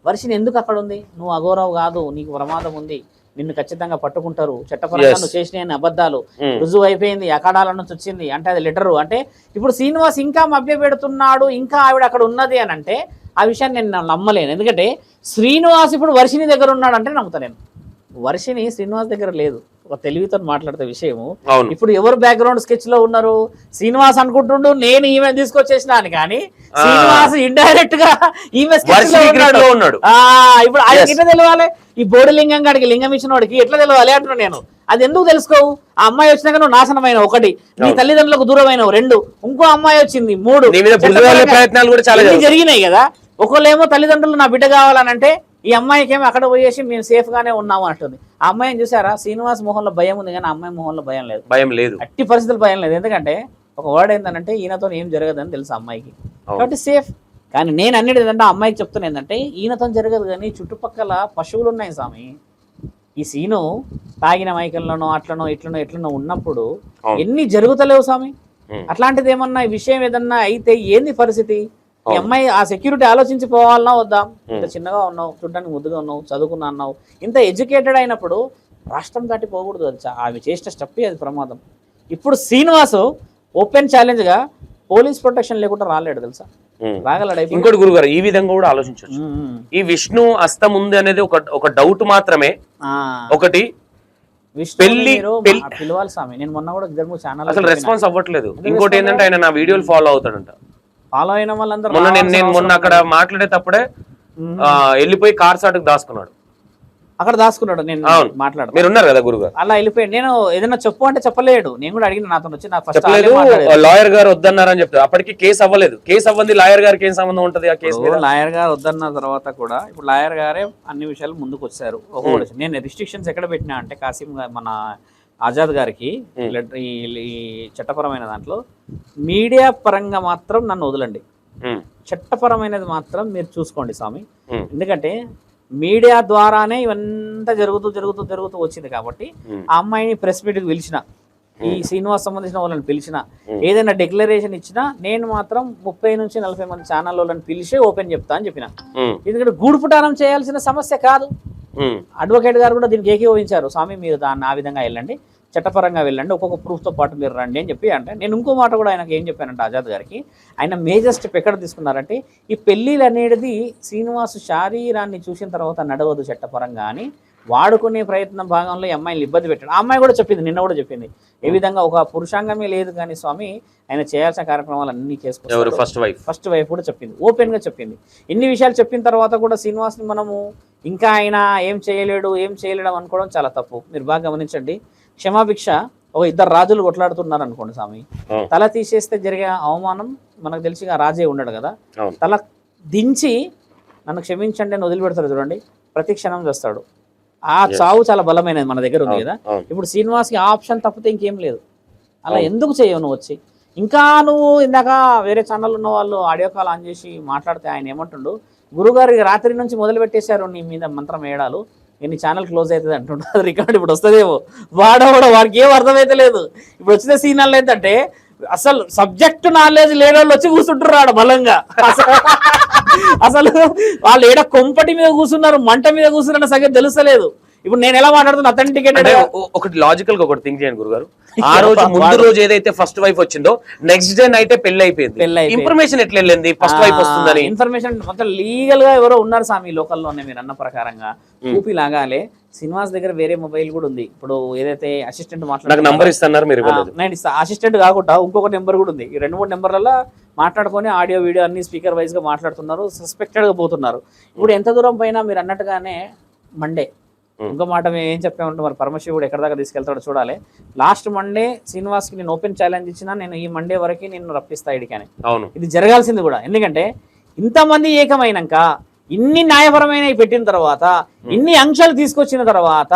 వర్షిని ఎందుకు అక్కడ ఉంది? నువ్వు అఘోరావు కాదు, నీకు ప్రమాదం ఉంది, నిన్ను ఖచ్చితంగా పట్టుకుంటారు, చట్టపరంగా నువ్వు చేసిన అబద్ధాలు రుజువు అయిపోయింది, అఖాడాల నుంచి వచ్చింది అంటే అది లెటరు. అంటే ఇప్పుడు శ్రీనివాస్ ఇంకా మభ్య పెడుతున్నాడు, ఇంకా ఆవిడ అక్కడ ఉన్నది అని అంటే ఆ విషయాన్ని నేను నమ్మలేను. ఎందుకంటే శ్రీనివాస్ ఇప్పుడు వర్షిని దగ్గర ఉన్నాడు అంటే నమ్ముతా నేను. వర్షిని శ్రీనివాస్ దగ్గర లేదు. ఒక తెలివితో మాట్లాడితే విషయము, ఇప్పుడు ఎవరు బ్యాక్గ్రౌండ్ స్కెచ్ లో ఉన్నారు? శ్రీనివాస్ అనుకుంటుండు నేను ఈమె తీసుకొచ్చేసిన అని, కానీ శ్రీనివాస్ ఇండైరెక్ట్ గా ఈమె స్కెచ్ లో ఉన్నాడు. ఇప్పుడు ఆయనకి ఎట్లా తెలవాలి? ఈ బోడి లింగం గాడికి లింగం ఇచ్చిన వాడికి ఎట్లా తెలవాలి అంటున్నా నేను. అది ఎందుకు తెలుసుకోవు? ఆ అమ్మాయి వచ్చినాక నువ్వు నాశనమైన ఒకటి, నీ తల్లిదండ్రులకు దూరమైనవు రెండు, ఇంకో అమ్మాయి వచ్చింది మూడు, ప్రయత్నాలు కూడా చాలా జరిగినాయి కదా. ఒకళ్ళేమో తల్లిదండ్రులు నా బిడ్డ కావాలనంటే ఈ అమ్మాయికి ఏమో అక్కడ పోయేసి మేము సేఫ్ గానే ఉన్నాము అంటుంది. ఆ అమ్మాయిని చూసారా? శ్రీనివాస్ మొహంలో భయం ఉంది కానీ ఆ అమ్మాయి మొహంలో భయం లేదు. అట్టి పరిస్థితులు భయం లేదు. ఎందుకంటే ఒక వర్డ్ ఏంటంటే ఈయనతో ఏం జరగదని తెలుసు అమ్మాయికి, కాబట్టి సేఫ్. కానీ నేను అన్నిటి ఏంటంటే ఆ అమ్మాయికి చెప్తున్నా ఏంటంటే ఈయనతో జరగదు, కానీ చుట్టుపక్కల పశువులు ఉన్నాయి స్వామి. ఈ సీను తాగిన మైకల్లోనో అట్లనో ఎట్లనో ఉన్నప్పుడు ఎన్ని జరుగుతలేవు స్వామి. అట్లాంటిది ఏమన్నా ఈ విషయం ఏదన్నా అయితే ఏంది పరిస్థితి? ఈ అమ్మాయి ఆ సెక్యూరిటీ ఆలోచించి పోవాలన్నా వద్దాం? ఇంత చిన్నగా ఉన్నావు, చూడడానికి ముద్దుగా ఉన్నావు, చదువుకున్నా అన్నావు, ఇంత ఎడ్యుకేటెడ్ అయినప్పుడు రాష్ట్రం దాటి పోకూడదు. అది ఆమె చేసిన స్టెప్ అది ప్రమాదం. ఇప్పుడు శ్రీనివాసు ఓపెన్ ఛాలెంజ్ గా పోలీస్ ప్రొటెక్షన్ లేకుండా రాలేడు తెలుసా, రాగలడు. ఇంకోటి గురుగారు, ఈ విధంగా కూడా ఆలోచించవచ్చు. ఈ విష్ణు హస్తం ఉంది అనేది ఒక డౌట్ మాత్రమే. ఒకటి పెళ్లి పిలవాలి స్వామి. నేను మొన్న కూడా ఇద్దరు ఛానల్ అసలు రెస్పాన్స్ అవ్వట్లేదు. ఇంకోటి ఏంటంటే ఆయన నా వీడియోలు ఫాలో అవుతాడంట. ఫాలో అయిన వాళ్ళందరూ మొన్న అక్కడ మాట్లాడేటప్పుడే వెళ్ళిపోయి కార్ సాటుకు దాచుకున్నాడు. అక్కడ దాచుకున్నాడు. నేను మాట్లాడు, మీరు ఉన్నారు కదా గురుగారు, అలా వెళ్ళిపోయాడు. నేను ఏదైనా చెప్పు అంటే చెప్పలేడు. నేను కూడా అడిగిన, నాతో వచ్చి నాకు ఫస్ట్ లాయర్ గారు వద్దన్నారని చెప్తారు. అప్పటికి కేసు అవ్వలేదు. కేసు అవ్వంది లాయర్ గారికి ఏం సంబంధం ఉంటది ఆ కేసు? లాయర్ గారు వద్దన్న తర్వాత కూడా ఇప్పుడు లాయర్ గారే అన్ని విషయాలు ముందుకు వచ్చారు. నేను రిస్ట్రిక్షన్స్ ఎక్కడ పెట్టినా అంటే కాసిం మన ఆజాద్ గారికి ఈ చట్టపరమైన దాంట్లో మీడియా పరంగా మాత్రం నన్ను వదలండి, చట్టపరమైనది మాత్రం మీరు చూసుకోండి స్వామి. ఎందుకంటే మీడియా ద్వారానే ఇవంతా జరుగుతూ వచ్చింది కాబట్టి ఆ అమ్మాయిని ప్రెస్ మీట్కి పిలిచిన, ఈ శ్రీనివాస్ సంబంధించిన వాళ్ళని పిలిచిన, ఏదైనా డిక్లరేషన్ ఇచ్చినా నేను మాత్రం 30 నుంచి 40 మంది ఛానల్ వాళ్ళని పిలిచి ఓపెన్ చెప్తా అని చెప్పిన. ఎందుకంటే గూడుపుటానం చేయాల్సిన సమస్య కాదు. అడ్వకేట్ గారు కూడా దీనికి ఏకీభవించారు. స్వామి మీరు దాన్ని ఆ విధంగా వెళ్ళండి, చట్టపరంగా వెళ్ళండి, ఒక్కొక్క ప్రూఫ్తో పాటు మీరు రండి అని చెప్పి. అంటే నేను ఇంకో మాట కూడా ఆయనకు ఏం చెప్పానంటే ఆజాద్ గారికి, ఆయన మేజర్ స్టెప్ ఎక్కడ తీసుకున్నారంటే ఈ పెళ్ళిళ్ళు అనేది శ్రీనివాస్ శారీరాన్ని చూసిన తర్వాత నడవదు చట్టపరంగా అని వాడుకునే ప్రయత్నం భాగంలో ఈ అమ్మాయిని ఇబ్బంది పెట్టాడు. ఆ అమ్మాయి కూడా చెప్పింది, నిన్న కూడా చెప్పింది, ఏ విధంగా ఒక పురుషాంగమే లేదు కానీ స్వామి ఆయన చేయాల్సిన కార్యక్రమాలు అన్ని చేసుకుంటారు. ఫస్ట్ వైఫ్ కూడా చెప్పింది, ఓపెన్ గా చెప్పింది. ఇన్ని విషయాలు చెప్పిన తర్వాత కూడా శ్రీనివాస్ని మనము ఇంకా ఆయన ఏం చేయలేడు అనుకోవడం చాలా తప్పు. మీరు బాగా గమనించండి. క్షమాభిక్ష ఒక ఇద్దరు రాజులు కొట్లాడుతున్నారు అనుకోండి స్వామి, తల తీసేస్తే జరిగే అవమానం మనకు తెలిసి ఆ రాజే ఉండడు కదా, తల దించి నన్ను క్షమించండి అని వదిలిపెడతాడు చూడండి, ప్రతి క్షణం చేస్తాడు. ఆ చావు చాలా బలమైనది మన దగ్గర ఉంది కదా. ఇప్పుడు శ్రీనివాస్కి ఆ ఆప్షన్ తప్పితే ఇంకేం లేదు. అలా ఎందుకు చేయవు నువ్వు వచ్చి? ఇంకా నువ్వు ఇందాక వేరే ఛానల్ ఉన్న వాళ్ళు ఆడియో కాల్ ఆన్ చేసి మాట్లాడితే ఆయన ఏమంటుండు, గురుగారు రాత్రి నుంచి మొదలు పెట్టేశారు నీ మీద మంత్రం వేయడాలు, నీ ఛానల్ క్లోజ్ అవుతుంది అంటుండే. అది రికార్డ్ ఇప్పుడు వస్తుందేమో, వాడికి ఏం అర్థమైతే లేదు. ఇప్పుడు వచ్చిన సీనాలు ఏంటంటే అసలు సబ్జెక్ట్ నాలెడ్జ్ లేని వాళ్ళు వచ్చి కూర్చుంటారు ఆడ బలంగా. అసలు వాళ్ళు ఏడ కొంపటి మీద కూర్చున్నారు, మంట మీద కూర్చున్న సంగతి తెలుస్తలేదు. ఇప్పుడు నేను ఎలా మాట్లాడుతున్నా అథెంటికేటెడ్ ఒకటి లాజికల్ గా ఒకటి థింక్ చేయండి గురుగారు. ఆ రోజు ముందు రోజు ఏదైతే ఫస్ట్ వైఫ్ వచ్చిందో నెక్స్ట్ డే నైట్ పెళ్లి అయిపోయింది. ఇన్ఫర్మేషన్ ఎట్లా వెళ్ళింది ఫస్ట్ వైఫ్ వస్తుందని? ఇన్ఫర్మేషన్ మొత్తం లీగల్ గా ఎవరో ఉన్నారు స్వామి లోకల్లోనే, మీరు అన్న ప్రకారంగా ఊపి లాగాలే. శ్రీనివాస్ దగ్గర వేరే మొబైల్ కూడా ఉంది. ఇప్పుడు ఏదైతే అసిస్టెంట్ మాట్లాడు నంబర్ ఇస్తున్నారు మీరు, నేను ఇస్తా. అసిస్టెంట్ కాకుండా ఇంకొక నెంబర్ కూడా ఉంది. ఈ 2-3 నెంబర్లలో మాట్లాడుకొని ఆడియో వీడియో అన్ని స్పీకర్ వైజ్ గా మాట్లాడుతున్నారు, సస్పెక్టెడ్ గా పోతున్నారు. ఇప్పుడు ఎంత దూరం పైన మీరు అన్నట్టుగానే మండే ఇంకో మాట మేము ఏం చెప్పామంటే మరి పరమశివుడు ఎక్కడ దాకా తీసుకెళ్తాడో చూడాలి. లాస్ట్ మండే శ్రీనివాస్కి నేను ఓపెన్ ఛాలెంజ్ ఇచ్చినా, నేను ఈ మండే వరకు నేను రప్పిస్తా ఇడికని. ఇది జరగాల్సింది కూడా. ఎందుకంటే ఇంతమంది ఏకమైనాక ఇన్ని న్యాయపరమైన పెట్టిన తర్వాత ఇన్ని అంశాలు తీసుకొచ్చిన తర్వాత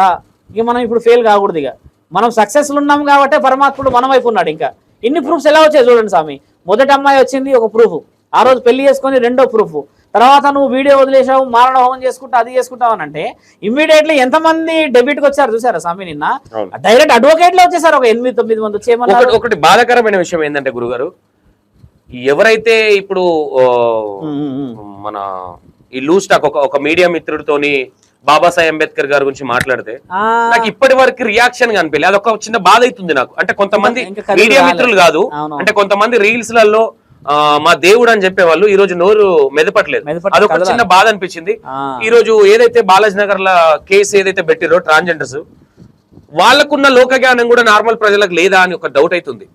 ఇక మనం ఇప్పుడు ఫెయిల్ కాకూడదు. ఇక మనం సక్సెస్లు ఉన్నాం కాబట్టి పరమాత్ముడు మన వైపు ఉన్నాడు. ఇంకా ఇన్ని ప్రూఫ్స్ ఎలా వచ్చాయి చూడండి స్వామి. మొదటి అమ్మాయి వచ్చింది ఒక ప్రూఫ్, ఆ రోజు పెళ్లి చేసుకొని రెండో ప్రూఫ్, తర్వాత నువ్వు వీడియో వదిలేసావు మారణ హోమం చేసుకుంటా అది చేసుకుంటావు అని అంటే ఇమ్మీడియట్లీ ఎంతమంది డెబిట్కి వచ్చారు చూసారా స్వామి? నిన్న డైరెక్ట్ అడ్వకేట్ లో వచ్చేసారు ఒక 8-9 మంది వచ్చేయమన్నారు. ఒకటి బాధాకరమైన విషయం ఏంటంటే గురుగారు, ఎవరైతే ఇప్పుడు మన ఈ లూజ్ టాక్ ఒక మీడియా మిత్రుడితోని బాబాసాహెబ్ అంబేద్కర్ గారి గురించి మాట్లాడితే నాకు ఇప్పటి వరకు రియాక్షన్ కనిపించలేదు. అదొక చిన్న బాధ అవుతుంది నాకు. అంటే కొంతమంది మీడియా మిత్రులు కాదు, అంటే కొంతమంది రీల్స్ లలో మా దేవుడు అని చెప్పేవాళ్ళు ఈ రోజు నోరు మెదపట్లేదు. అదొక చిన్న బాధ అనిపించింది. ఈ రోజు ఏదైతే బాలాజీ నగర్ ల కేసు ఏదైతే పెట్టిరో ట్రాన్స్జెండర్స్, వాళ్ళకున్న లోక జ్ఞానం కూడా నార్మల్ ప్రజలకు లేదా అని ఒక డౌట్ అవుతుంది.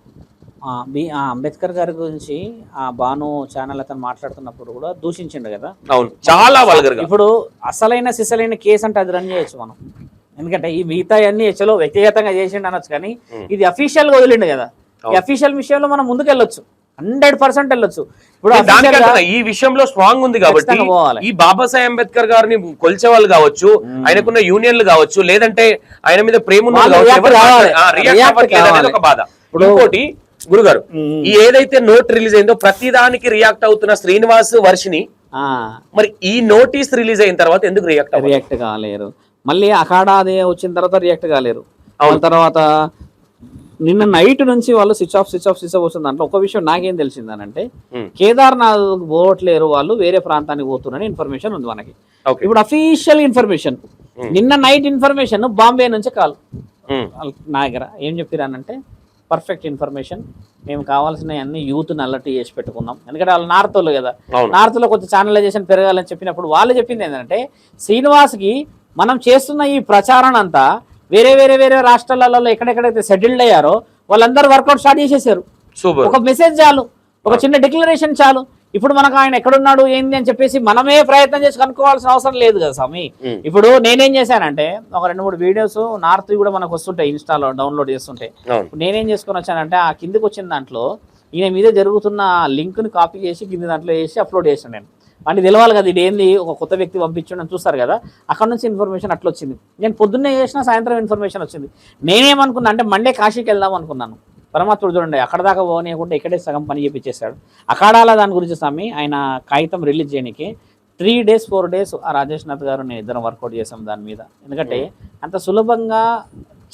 అంబేద్కర్ గారి గురించి ఆ బాను ఛానల్ అతను మాట్లాడుతున్నప్పుడు కూడా దూషించిండు కదా. అవును, చాలా వల్గర్ గా. ఇప్పుడు అసలైన సిసలైన కేసు అంటే అది రన్ చేయొచ్చు మనం, ఎందుకంటే ఈ మిగతా అన్ని చలో వ్యక్తిగతంగా చేసిండు అనొచ్చు, కానీ ఇది అఫీషియల్ గా వదిలిండు కదా. ఈ అఫీషియల్ విషయంలో మనం ముందుకు వెళ్ళొచ్చు, 100% వెళ్ళొచ్చు. ఇప్పుడు ఈ విషయంలో స్ట్రాంగ్ ఉంది కాబట్టి ఈ బాబాసాహెబ్ అంబేద్కర్ గారిని కొలిచే వాళ్ళు కావచ్చు, ఆయనకున్న యూనియన్లు కావచ్చు, లేదంటే ఆయన మీద ప్రేమ ఒక బాధ. ఇంకోటి గురుగారు, ఈ ఏదైతే నోట్ రిలీజ్ అయిందో ప్రతిదానికి రియాక్ట్ అవుతున్న శ్రీనివాస్ వర్షిని, మరి ఈ నోటీస్ రిలీజ్ అయిన తర్వాత ఎందుకు రియాక్ట్ కాలేరు? మళ్ళీ అఖాడా అదే వచ్చిన తర్వాత రియాక్ట్ కాలేరు. తర్వాత నిన్న నైట్ నుంచి వాళ్ళు స్విచ్ ఆఫ్ వస్తుంది. దాంట్లో ఒక విషయం నాకేం తెలిసిందనంటే కేదార్నాథ్ పోవట్లేరు, వాళ్ళు వేరే ప్రాంతానికి పోతున్నారని ఇన్ఫర్మేషన్ ఉంది మనకి. ఇప్పుడు అఫీషియల్ ఇన్ఫర్మేషన్, నిన్న నైట్ ఇన్ఫర్మేషన్ బాంబే నుంచి కాల్ నా దగ్గర ఏం చెప్పిరానంటే పర్ఫెక్ట్ ఇన్ఫర్మేషన్, మేము కావాల్సిన అన్ని యూత్ని అలర్ట్ చేసి పెట్టుకున్నాం. ఎందుకంటే వాళ్ళు నార్త్లో కదా, నార్త్లో కొంచెం ఛానలైజేషన్ పెరగాలని చెప్పినప్పుడు వాళ్ళు చెప్పింది ఏంటంటే శ్రీనివాస్కి మనం చేస్తున్న ఈ ప్రచారం అంతా వేరే వేరే వేరే రాష్ట్రాలలో ఎక్కడెక్కడైతే సెటిల్డ్ అయ్యారో వాళ్ళందరూ వర్కౌట్ స్టార్ట్ చేసేసారు. ఒక మెసేజ్ చాలు, ఒక చిన్న డిక్లరేషన్ చాలు. ఇప్పుడు మనకు ఆయన ఎక్కడున్నాడు ఏంది అని చెప్పేసి మనమే ప్రయత్నం చేసి కనుక్కోవాల్సిన అవసరం లేదు కదా స్వామి. ఇప్పుడు నేనేం చేశానంటే ఒక 2-3 వీడియోస్ నార్త్ కూడా మనకు వస్తుంటాయి, ఇన్స్టాలో డౌన్లోడ్ చేస్తుంటే. నేనేం చేసుకొని వచ్చానంటే ఆ కిందికి వచ్చిన దాంట్లో ఈయన మీద జరుగుతున్న లింక్ని కాపీ చేసి కింది దాంట్లో వేసి అప్లోడ్ చేసాను నేను. అంటే తెలవాలి కదా ఇది ఏంది, ఒక కొత్త వ్యక్తి పంపించండి అని చూస్తారు కదా, అక్కడ నుంచి ఇన్ఫర్మేషన్ అట్లా వచ్చింది. నేను పొద్దున్నే చేసిన సాయంత్రం ఇన్ఫర్మేషన్ వచ్చింది. నేనేమనుకున్నా అంటే మండే కాశీకి వెళ్దాం అనుకున్నాను. పరమాత్ముడు చూడండి అక్కడ దాకా పోనీయకుండా ఇక్కడే సగం పని చేపించేశాడు. అఖాడాల దాని గురించి స్వామి ఆయన కాగితం రిలీజ్ చేయడానికి 3 days 4 days ఆ రాజేష్ నాథ్ గారు నేను ఇద్దరం వర్కౌట్ చేసాం దాని మీద. ఎందుకంటే అంత సులభంగా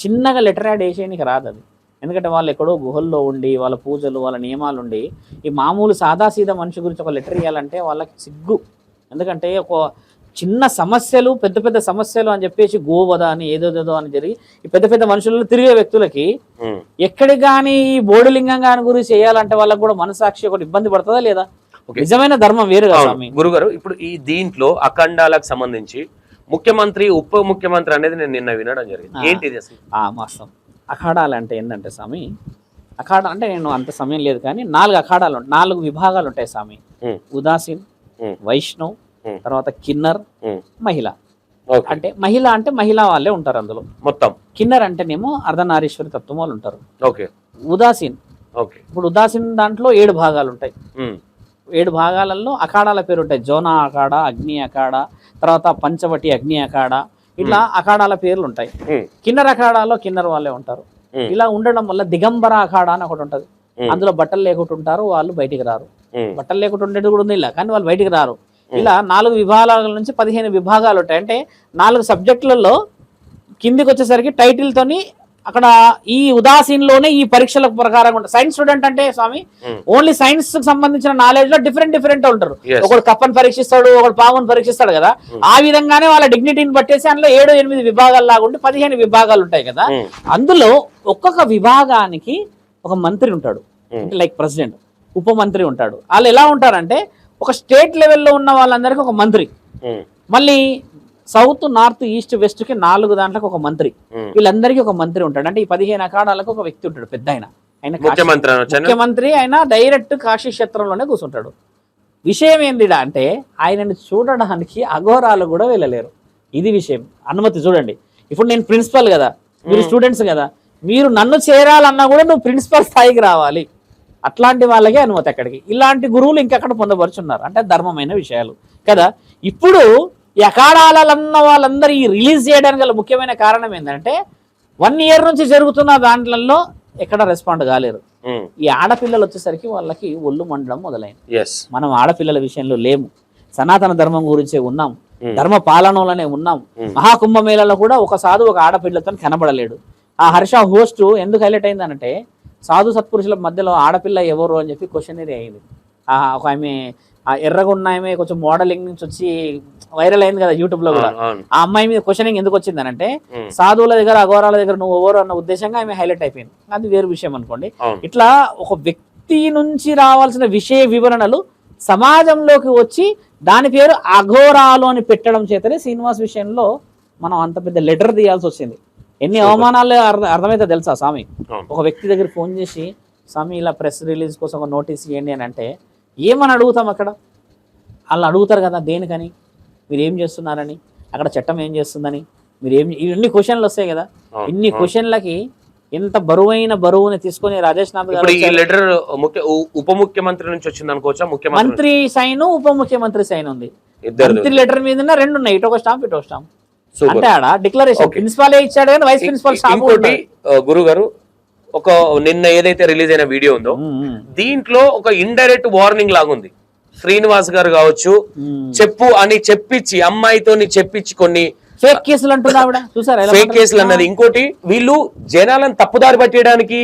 చిన్నగా లెటర్ యాడ్ వేసేయడానికి రాదు అది. ఎందుకంటే వాళ్ళు ఎక్కడో గుహల్లో ఉండి వాళ్ళ పూజలు వాళ్ళ నియమాలు ఉండి ఈ మామూలు సాదాసీదా మనిషి గురించి ఒక లెటర్ ఇవ్వాలంటే వాళ్ళకి సిగ్గు. ఎందుకంటే ఒక చిన్న సమస్యలు పెద్ద పెద్ద సమస్యలు అని చెప్పేసి గోవధ అని ఏదోదేదో అని జరిగి ఈ పెద్ద పెద్ద మనుషులలో తిరిగే వ్యక్తులకి ఎక్కడికి కానీ ఈ బోడిలింగం గాని గురించి చేయాలంటే వాళ్ళకి కూడా మనసాక్షి ఒకటి ఇబ్బంది పడుతుందా లేదా? నిజమైన ధర్మం వేరు కదా స్వామి. గురుగారు ఇప్పుడు ఈ దీంట్లో అఖండాలకు సంబంధించి ముఖ్యమంత్రి ఉప ముఖ్యమంత్రి అనేది నేను నిన్న వినడం జరిగింది. ఏంటిది అసలు? మాస్తం అఖాడాలు అంటే ఏంటంటే స్వామి, అఖాడా అంటే నేను అంత సమయం లేదు కానీ 4 అఖాడాలు 4 విభాగాలు ఉంటాయి స్వామి. ఉదాసీన్, వైష్ణవ్, తర్వాత కిన్నర్, మహిళ. అంటే మహిళ అంటే మహిళా వాళ్ళే ఉంటారు అందులో మొత్తం. కిన్నర్ అంటేనేమో అర్ధనారీశ్వరి తత్వం వాళ్ళు ఉంటారు. ఉదాసీన్, ఇప్పుడు ఉదాసీన్ దాంట్లో 7 భాగాలు ఉంటాయి. 7 భాగాలలో అఖాడాల పేరు ఉంటాయి. జోనా అఖాడా, అగ్ని అఖాడా, తర్వాత పంచవటి అగ్ని అఖాడా, ఇట్లా అఖాడాల పేర్లు ఉంటాయి. కిన్నర్ అఖాడాలో కిన్నర్ వాళ్ళే ఉంటారు. ఇలా ఉండడం వల్ల దిగంబర అఖాడా అని ఒకటి ఉంటది. అందులో బట్టలు లేకుండా ఉంటారు, వాళ్ళు బయటికి రారు. బట్టలు లేకుండా ఉండేది కూడా ఉంది ఇలా, కానీ వాళ్ళు బయటికి రారు. ఇలా 4 విభాగాల నుంచి 15 విభాగాలు ఉంటాయి. అంటే 4 సబ్జెక్టులలో కిందికి వచ్చేసరికి టైటిల్తోని అక్కడ ఈ ఉదాసీన్లోనే ఈ పరీక్షల ప్రకారంగా ఉంటారు. సైన్స్ స్టూడెంట్ అంటే స్వామి ఓన్లీ సైన్స్ కి సంబంధించిన నాలెడ్జ్ లో డిఫరెంట్ ఉంటారు. ఒకడు కప్పని పరీక్షిస్తాడు, ఒకడు పాముని పరీక్షిస్తాడు కదా. ఆ విధంగానే వాళ్ళ డిగ్నిటీని బట్టేసి అందులో 7-8 విభాగాలు లాగా ఉండి 15 విభాగాలు ఉంటాయి కదా. అందులో ఒక్కొక్క విభాగానికి ఒక మంత్రి ఉంటాడు, లైక్ ప్రెసిడెంట్, ఉప మంత్రి ఉంటాడు. వాళ్ళు ఎలా ఉంటారంటే ఒక స్టేట్ లెవెల్లో ఉన్న వాళ్ళందరికీ ఒక మంత్రి, మళ్ళీ సౌత్ నార్త్ ఈస్ట్ వెస్ట్ కి 4 దాంట్లకు ఒక మంత్రి, వీళ్ళందరికీ ఒక మంత్రి ఉంటాడు. అంటే ఈ 15 అఖాడాలకు ఒక వ్యక్తి ఉంటాడు పెద్ద ఆయన ముఖ్యమంత్రి. ఆయన డైరెక్ట్ కాశీ క్షేత్రంలోనే కూర్చుంటాడు. విషయం ఏంది అంటే ఆయనని చూడడానికి అఘోరాలు కూడా వెళ్ళలేరు. ఇది విషయం. అనుమతి చూడండి, ఇప్పుడు నేను ప్రిన్సిపల్ కదా, మీరు స్టూడెంట్స్ కదా, మీరు నన్ను చేరాలన్నా కూడా నువ్వు ప్రిన్సిపల్ స్థాయికి రావాలి. అట్లాంటి వాళ్ళకే అనుమతి అక్కడికి. ఇలాంటి గురువులు ఇంకెక్కడ పొందపరుచున్నారు అంటే ధర్మమైన విషయాలు కదా. ఇప్పుడు ఈ అఖాడాలన్న వాళ్ళందరూ ఈ రిలీజ్ చేయడానికి గల ముఖ్యమైన కారణం ఏంటంటే 1 year నుంచి జరుగుతున్న దాంట్లో ఎక్కడ రెస్పాండ్ కాలేరు. ఈ ఆడపిల్లలు వచ్చేసరికి వాళ్ళకి ఒళ్ళు మండడం మొదలైంది. yes మనం ఆడపిల్లల విషయంలో లేము, సనాతన ధర్మం గురించే ఉన్నాం, ధర్మ పాలనలోనే ఉన్నాం. మహాకుంభమేళలో కూడా ఒక సాధు ఒక ఆడపిల్లతో కనబడలేడు. ఆ హర్ష హోస్ట్ ఎందుకు హైలైట్ అయిందనంటే సాధు సత్పురుషుల మధ్యలో ఆడపిల్ల ఎవరు అని చెప్పి క్వశ్చనరీ అయింది. ఒక ఆమె ఎర్రగా ఉన్న ఆమె కొంచెం మోడలింగ్ నుంచి వచ్చి వైరల్ అయింది కదా యూట్యూబ్ లో కూడా. ఆ అమ్మాయి మీద క్వశ్చనింగ్ ఎందుకు వచ్చిందనంటే సాధువుల దగ్గర అఘోరాల దగ్గర నువ్వు ఎవరు అన్న ఉద్దేశంగా ఆమె హైలైట్ అయిపోయింది. అది వేరు విషయం అనుకోండి. ఇట్లా ఒక వ్యక్తి నుంచి రావాల్సిన విషయ వివరణలు సమాజంలోకి వచ్చి దాని పేరు అఘోరాలు అని పెట్టడం చేతనే శ్రీనివాస్ విషయంలో మనం అంత పెద్ద లెటర్ తీయాల్సి వచ్చింది. ఎన్ని అవమానాలు అర్థమైతే తెలుసా స్వామి? ఒక వ్యక్తి దగ్గర ఫోన్ చేసి స్వామి ఇలా ప్రెస్ రిలీజ్ కోసం ఒక నోటీస్ ఇవ్వండి అని అంటే ఏమని అడుగుతాం? అక్కడ వాళ్ళు అడుగుతారు కదా దేనికని, మీరు ఏం చేస్తున్నారని, అక్కడ చట్టం ఏం చేస్తుందని, మీరు ఏం, ఇన్ని క్వశ్చన్లు వస్తాయి కదా. ఇన్ని క్వశ్చన్లకి ఎంత బరువుని తీసుకొని రాజేష్ నాథ్ గారు ఈ లెటర్ ఉప ముఖ్యమంత్రి నుంచి వచ్చింది అనుకోవచ్చా? మంత్రి సైన్ ఉప ముఖ్యమంత్రి సైన్ ఉంది. మంత్రి లెటర్ మీద రెండు ఉన్నాయి, ఇటొక స్టాంప్ ఇటో స్టాంప్. అంటే ఆడ డిక్లరేషన్ ప్రిన్సిపాల్ ఇచ్చాడు కానీ వైస్ ప్రిన్సిపల్ స్టాంప్. గురుగారు ఒక నిన్న ఏదైతే రిలీజ్ అయిన వీడియో ఉందో దీంట్లో ఒక ఇండైరెక్ట్ వార్నింగ్ లాగుంది. శ్రీనివాస్ గారు కావచ్చు చెప్పు అని చెప్పించి అమ్మాయితో చెప్పించి కొన్ని ఫేక్ కేసులు అంటున్నా చూసారా, ఫేక్ కేసులు అన్నది. ఇంకోటి వీళ్ళు జనాలను తప్పుదారి పట్టేయడానికి,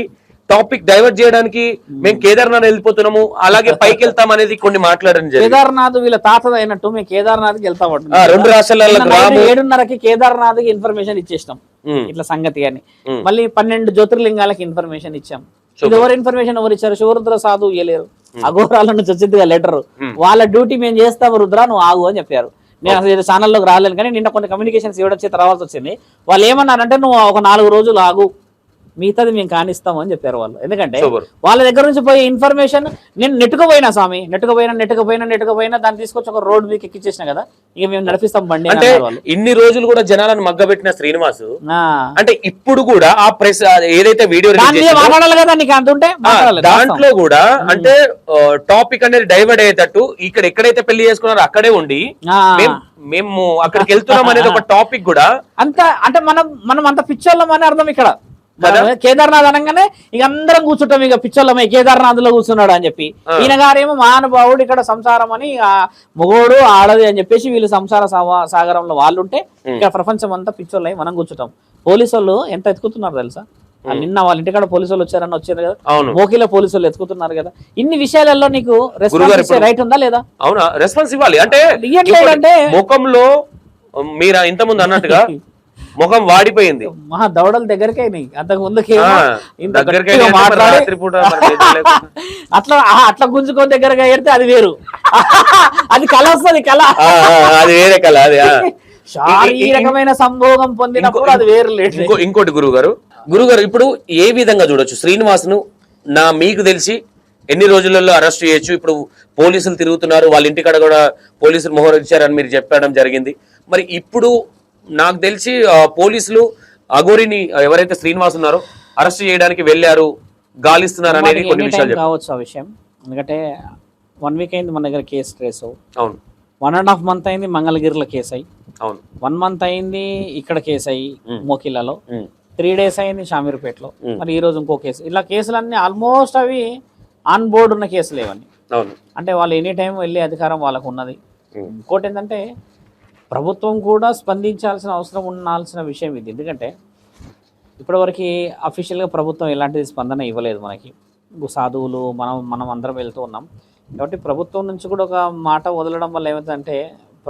టాపిక్ డైవర్ట్ చేయడానికి మేము కేదార్నాథ్ వెళ్ళిపోతున్నాము అలాగే పైకి వెళ్తాం అనేది కొన్ని మాట్లాడడం జరిగింది. కేదార్నాథ్ వీళ్ళ తాత అయినట్టు మేము కేదార్నాథ్ కి వెళ్తాం. 2 రాష్ట్రాలలో 7:30కి కేదార్నాథ్ కి ఇన్ఫర్మేషన్ ఇచ్చేసినాం ఇట్లా సంగతి అని. మళ్ళీ 12 జ్యోతిర్లింగాలకి ఇన్ఫర్మేషన్ ఇచ్చాం. ఇది ఎవరు ఇన్ఫర్మేషన్ ఎవరు ఇచ్చారు? శివరుద్ర సాధువు ఇయ్యలేరు. అఘోరాల నుంచి వచ్చింది లెటర్, వాళ్ళ డ్యూటీ మేము చేస్తాము రుద్ర నువ్వు ఆగు అని చెప్పారు. నేను అసలు ఛానల్లోకి రాలేను కానీ నిన్న కొన్ని కమ్యూనికేషన్స్ ఇవ్వడం చేత రావాల్సి వచ్చింది. వాళ్ళు ఏమన్నారంటే నువ్వు ఒక 4 రోజులు ఆగు, మిగతాది మేము కానిస్తాము అని చెప్పారు వాళ్ళు. ఎందుకంటే వాళ్ళ దగ్గర నుంచి పోయే ఇన్ఫర్మేషన్ నేను నెట్టుకుపోయినా స్వామి, నెట్టుకుపోయినా దాన్ని తీసుకొచ్చి ఒక రోడ్ వీక్ ఎక్కిచ్చేసిన కదా, ఇక మేము నడిపిస్తాం బండి. అంటే ఇన్ని రోజులు కూడా జనాలను మగ్గబెట్టిన శ్రీనివాస్ అంటే ఇప్పుడు కూడా ఆ ప్రెస్ ఏదైతే వీడియో మాట్లాడాలి కదా నీకు అంటుంటే దాంట్లో కూడా అంటే టాపిక్ అనేది డైవర్ట్ అయ్యేటట్టు ఇక్కడ ఎక్కడైతే పెళ్లి చేసుకున్నారో అక్కడే ఉండి మేము అక్కడికి వెళ్తున్నాం అనేది ఒక టాపిక్ కూడా అంత అంటే మనం అంత పిచ్చోళ్ళం అని అర్థం. ఇక్కడ కేదార్నాథ్ అనగానే ఇక అందరం కూర్చుంటాం, ఇక పిచ్చోళ్ళమై కేదార్నాథ్ లో కూర్చున్నాడు అని చెప్పి. ఈయన గారేమో మహానుభావుడు, ఇక్కడ సంసారం అని మొగోడు ఆడది అని చెప్పేసి వీళ్ళు సంసార సాగరంలో వాళ్ళుంటే ఇక్కడ ప్రపంచం అంతా పిచ్చోళ్ళై మనం కూర్చుంటాం. పోలీసు వాళ్ళు ఎంత ఎత్తుకుతున్నారు తెలుసా? నిన్న వాళ్ళ ఇంటికాడ పోలీసు వాళ్ళు వచ్చారు కదా, మోకిలో పోలీసు వాళ్ళు ఎత్తుకుతున్నారు కదా. ఇన్ని విషయాలలో నీకు రెస్పాన్స్ రైట్ ఉందా లేదా? అవునా, రెస్పాన్స్ ఇవ్వాలి. అంటే ముఖంలో మీరు ఇంత ముందు అన్నట్టుగా ముఖం వాడిపోయింది, మహా దవడల దగ్గరకే అంతకు ముందుకే అట్లా గుంజుకొని దగ్గరగా ఎడితే అది వేరు, అది కళ వస్తుంది. కళ అది వేరే కళ, అది శారీరకమైన సంభోగం పొందినప్పుడు అది వేరు లేదు. ఇంకోటి గురుగారు ఇప్పుడు ఏ విధంగా చూడొచ్చు శ్రీనివాస్ ను? మీకు తెలిసి ఎన్ని రోజులలో అరెస్ట్ చేయొచ్చు? ఇప్పుడు పోలీసులు తిరుగుతున్నారు, వాళ్ళ ఇంటికాడ కూడా పోలీసులు మోహరించారని మీరు చెప్పడం జరిగింది. మరి ఇప్పుడు నాకు తెలిసి పోలీసులు అఘోరిని ఎవరైతే శ్రీనివాస్ ఉన్నారో అరెస్ట్ చేయడానికి వెళ్ళారు, గాలిస్తున్నారు అనేది కొన్ని విషయాలు కావచ్చు ఆ విషయం. ఎందుకంటే 1 వీక్ అయింది మన దగ్గర కేసు ట్రేస్. అవును, 1.5 మంత్ అయింది మంగళగిరిలో కేసు అయ్యి. అవును, 1 మంత్ అయింది ఇక్కడ కేసు అయ్యి మోకిలలో. 3 డేస్ అయింది షామీర్పేటలో. మరి ఈ రోజు ఇంకో కేసు. ఇలా కేసులన్నీ ఆల్మోస్ట్ అవి ఆన్ బోర్డు ఉన్న కేసులు ఇవన్నీ. అంటే వాళ్ళు ఎనీ టైం వెళ్ళే అధికారం వాళ్ళకు ఉన్నది. ఇంకోటి ఏంటంటే ప్రభుత్వం కూడా స్పందించాల్సిన అవసరం ఉండాల్సిన విషయం ఇది. ఎందుకంటే ఇప్పటివరకు అఫీషియల్గా ప్రభుత్వం ఎలాంటి స్పందన ఇవ్వలేదు మనకి. సాధువులు మనం అందరం వెళ్తూ ఉన్నాం కాబట్టి ప్రభుత్వం నుంచి కూడా ఒక మాట వదలడం వల్ల ఏమవుతుందంటే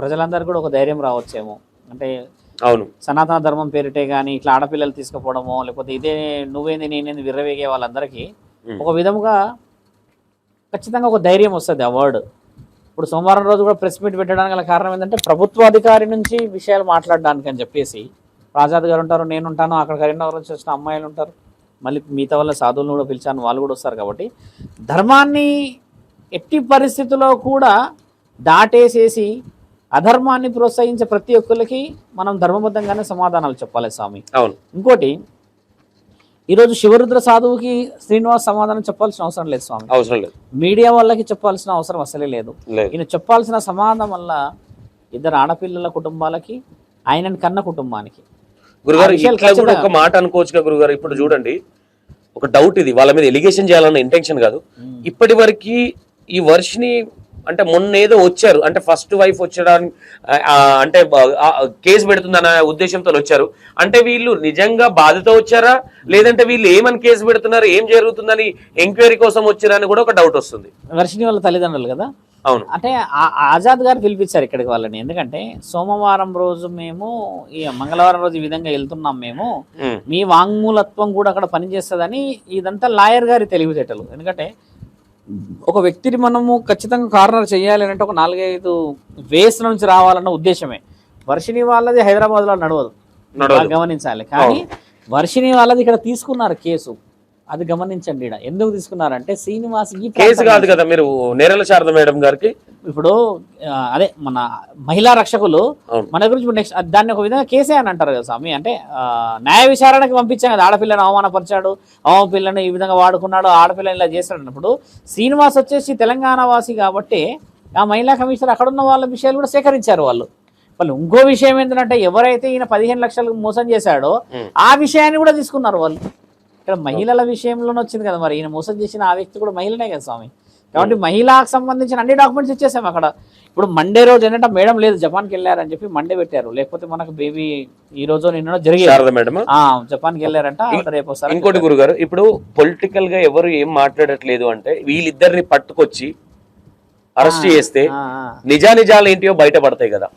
ప్రజలందరూ కూడా ఒక ధైర్యం రావచ్చేమో. అంటే అవును, సనాతన ధర్మం పేరిటే కానీ ఇట్లా ఆడపిల్లలు తీసుకుపోవడమో లేకపోతే ఇదే నువ్వేంది నేనేంది విర్రవేగే వాళ్ళందరికీ ఒక విధముగా ఖచ్చితంగా ఒక ధైర్యం వస్తుంది ఆ వర్డ్. ఇప్పుడు సోమవారం రోజు కూడా ప్రెస్ మీట్ పెట్టడానికి గల కారణం ఏంటంటే ప్రభుత్వాధికారి నుంచి విషయాలు మాట్లాడడానికి అని చెప్పేసి రాజాద్ గారు ఉంటారు, నేను ఉంటాను, అక్కడ కరీంనగర్ నుంచి వచ్చిన అమ్మాయిలు ఉంటారు, మళ్ళీ మిగతా వాళ్ళ సాధువులను కూడా పిలిచాను, వాళ్ళు కూడా వస్తారు. కాబట్టి ధర్మాన్ని ఎట్టి పరిస్థితుల్లో కూడా దాటేసేసి అధర్మాన్ని ప్రోత్సహించే ప్రతి ఒక్కరికి మనం ధర్మబద్ధంగానే సమాధానాలు చెప్పాలి స్వామి. ఇంకోటి ఈరోజు శివరుద్ర సాధువుకి శ్రీనివాస్ సమాధానం చెప్పాల్సిన అవసరం లేదు స్వామి, అవసరం లేదు. మీడియా వాళ్ళకి చెప్పాల్సిన అవసరం అసలే లేదు. ఈయన చెప్పాల్సిన సమాధానం వల్ల 2 ఆడపిల్లల కుటుంబాలకి, ఆయన కన్న కుటుంబానికి. గురుగారు ఒక మాట అనుకోవచ్చుగా గురుగారు? ఇప్పుడు చూడండి, ఒక డౌట్, ఇది వాళ్ళ మీద ఎలిగేషన్ చేయాలన్న ఇంటెన్షన్ కాదు. ఇప్పటి వరకు ఈ వర్షిని అంటే మొన్న ఏదో వచ్చారు, అంటే ఫస్ట్ వైఫ్ వచ్చడానికి అంటే కేసు పెడుతుందన్న ఉద్దేశంతో వచ్చారు. అంటే వీళ్ళు నిజంగా బాధతో వచ్చారా, లేదంటే వీళ్ళు ఏమని కేసు పెడుతున్నారు, ఏం జరుగుతుందని ఎంక్వైరీ కోసం వచ్చారా అని కూడా ఒక డౌట్ వస్తుంది. వర్షిని వాళ్ళ తల్లిదండ్రులు కదా. అవును. అంటే ఆజాద్ గారు పిలిపించారు ఇక్కడికి వాళ్ళని, ఎందుకంటే సోమవారం రోజు మేము ఈ మంగళవారం రోజు ఈ విధంగా వెళ్తున్నాం మేము, మీ వాంగ్మూలత్వం కూడా అక్కడ పనిచేస్తుందని. ఇదంతా లాయర్ గారి తెలివితేటలు. ఎందుకంటే ఒక వ్యక్తిని మనము ఖచ్చితంగా కార్నర్ చేయాలి అంటే ఒక 4-5 వేస్ నుంచి రావాలన్న ఉద్దేశమే. వర్షిని వాళ్ళది హైదరాబాద్లో నడవదు, గమనించాలి. కానీ వర్షిని వాళ్ళది ఇక్కడ తీసుకున్నారు కేసు, అది గమనించండి. ఇక్కడ ఎందుకు తీసుకున్నారంటే శ్రీనివాస్ ఈ కేసు కాదు కదా, మీరు నేరల శారద మేడం గారికి ఇప్పుడు అదే మన మహిళా రక్షకులు మన గురించి నెక్స్ట్ దాన్ని ఒక విధంగా కేసే అని అంటారు కదా స్వామి. అంటే న్యాయ విచారణకి పంపించాం కదా, ఆడపిల్లని అవమానపరిచాడు, పిల్లని ఈ విధంగా వాడుకున్నాడు, ఆడపిల్లని ఇలా చేస్తాడు అన్నప్పుడు శ్రీనివాస్ వచ్చేసి తెలంగాణ వాసి కాబట్టి ఆ మహిళా కమిషనర్ అక్కడ ఉన్న వాళ్ళ విషయాలు కూడా సేకరించారు వాళ్ళు. ఇంకో విషయం ఏంటంటే ఎవరైతే ఈయన 15 లక్షలకు మోసం చేశాడో ఆ విషయాన్ని కూడా తీసుకున్నారు వాళ్ళు. ఇక్కడ మహిళల విషయంలోనే వచ్చింది కదా, మరి ఈయన మోసం చేసిన ఆ వ్యక్తి కూడా మహిళనే కదా స్వామి. కాబట్టి మహిళకు సంబంధించిన అన్ని డాక్యుమెంట్స్ ఇచ్చేసాం అక్కడ. ఇప్పుడు మండే రోజు ఏంటంటే మేడం లేదు జపాన్కి వెళ్ళారని చెప్పి మండే పెట్టారు, లేకపోతే మనకు బేబీ ఈ రోజు నిన్న జరిగేది మేడం జపాన్కి వెళ్ళారంట, రేపు వస్తారు. ఇంకోటి గురుగారు, ఇప్పుడు పొలిటికల్ గా ఎవరు ఏం మాట్లాడట్లేదు అంటే వీళ్ళిద్దరిని పట్టుకొచ్చి అరెస్ట్ చేస్తే నిజానిజాలు ఏంటియో బయటపడతాయి కదా.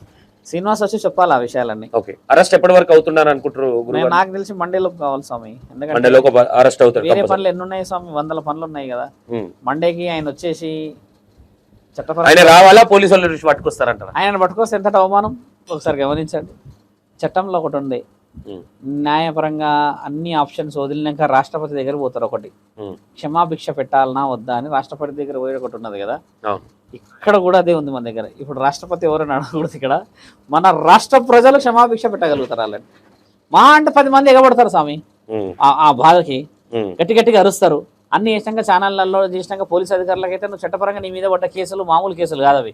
శ్రీనివాస్ వచ్చి చెప్పాలి ఆ విషయాలన్నీ. ఓకే, అరెస్ట్ ఎప్పటి వరకు అవుతున్నారు అనుకుంటారు? నాకు తెలిసి మండేలోకి కావాలి స్వామి, ఎందుకంటే అరెస్ట్ అవుతారు. వేరే పనులు ఎన్ని ఉన్నాయి స్వామి, 100 పనులు ఉన్నాయి కదా. మండేకి ఆయన వచ్చేసి ఆయన రావాలా, పోలీసు వాళ్ళు పట్టుకొస్తారంటారు. ఆయన పట్టుకొస్తే ఎంత అవమానం ఒకసారి గమనించండి. చట్టంలో ఒకటి ఉంది, న్యాయపరంగా అన్ని ఆప్షన్స్ వదిలినాక రాష్ట్రపతి దగ్గర పోతారు. ఒకటి క్షమాభిక్ష పెట్టాలనా వద్దా అని రాష్ట్రపతి దగ్గర పోయి ఒకటి ఉన్నది కదా. ఇక్కడ కూడా అదే ఉంది మన దగ్గర. ఇప్పుడు రాష్ట్రపతి ఎవరైనా అడగకూడదు, ఇక్కడ మన రాష్ట్ర ప్రజలు క్షమాభిక్ష పెట్టగలుగుతారు. అలాంటి మా అంటే 10 మంది ఎగబడతారు స్వామి ఆ బాధకి, గట్టి గట్టిగా అరుస్తారు. అన్ని చేసినాక ఛానళ్లలో చేసినాక పోలీస్ అధికారులకైతే నువ్వు చట్టపరంగా నీ మీద పడ్డ కేసులు మామూలు కేసులు కాదు, అవి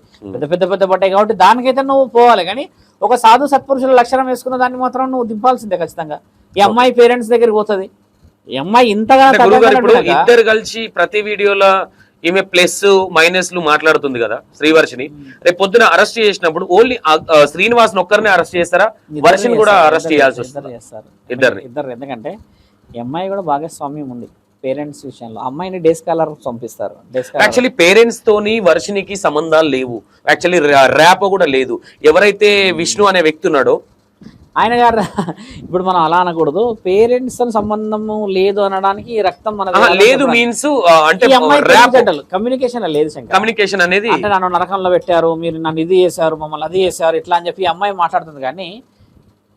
పెద్ద పడ్డాయి. కాబట్టి దానికైతే నువ్వు పోవాలి. కానీ ఒక సాధు సత్పురుషుల లక్షణం వేసుకున్న దాన్ని మాత్రం నువ్వు దింపాల్సిందే ఖచ్చితంగా. ఈ అమ్మాయి పేరెంట్స్ దగ్గరికి పోతుంది. ఈ అమ్మాయి ఇంతగా ఇద్దరు కలిసి ప్రతి వీడియోలో ఈమె ప్లస్ మైనస్లు మాట్లాడుతుంది కదా శ్రీవర్షిని. రేపు పొద్దున అరెస్ట్ చేసినప్పుడు ఓన్లీ శ్రీనివాస్ ఒక్కరిని అరెస్ట్ చేస్తారా, వర్షిని కూడా అరెస్ట్ చేయాల్సి వస్తుంది? ఇద్దరు. ఎందుకంటే ఈ అమ్మాయి కూడా భాగస్వామ్యం ఉంది పేరెంట్స్ విషయంలో. అమ్మాయిని డే స్కాలర్ పంపిస్తారు. యాక్చువల్లీ పేరెంట్స్ తోని వర్షినికి సంబంధాలు లేవు, యాక్చువల్లీ ర్యాప్ కూడా లేదు. ఎవరైతే విష్ణు అనే వ్యక్తి ఉన్నాడో ఆయన గారు, ఇప్పుడు మనం అలా అనకూడదు, పేరెంట్స్ సంబంధము లేదు అనడానికి రక్తం మన లేదు మీన్స్ అంటే కమ్యూనికేషన్ లేదు శంకర్. కమ్యూనికేషన్ అనేది అంటే నన్ను నరకంలో పెట్టారు, మీరు నన్ను ఇది చేశారు, మమ్మల్ని అది చేశారు ఇట్లా అని చెప్పి అమ్మాయి మాట్లాడుతుంది. కానీ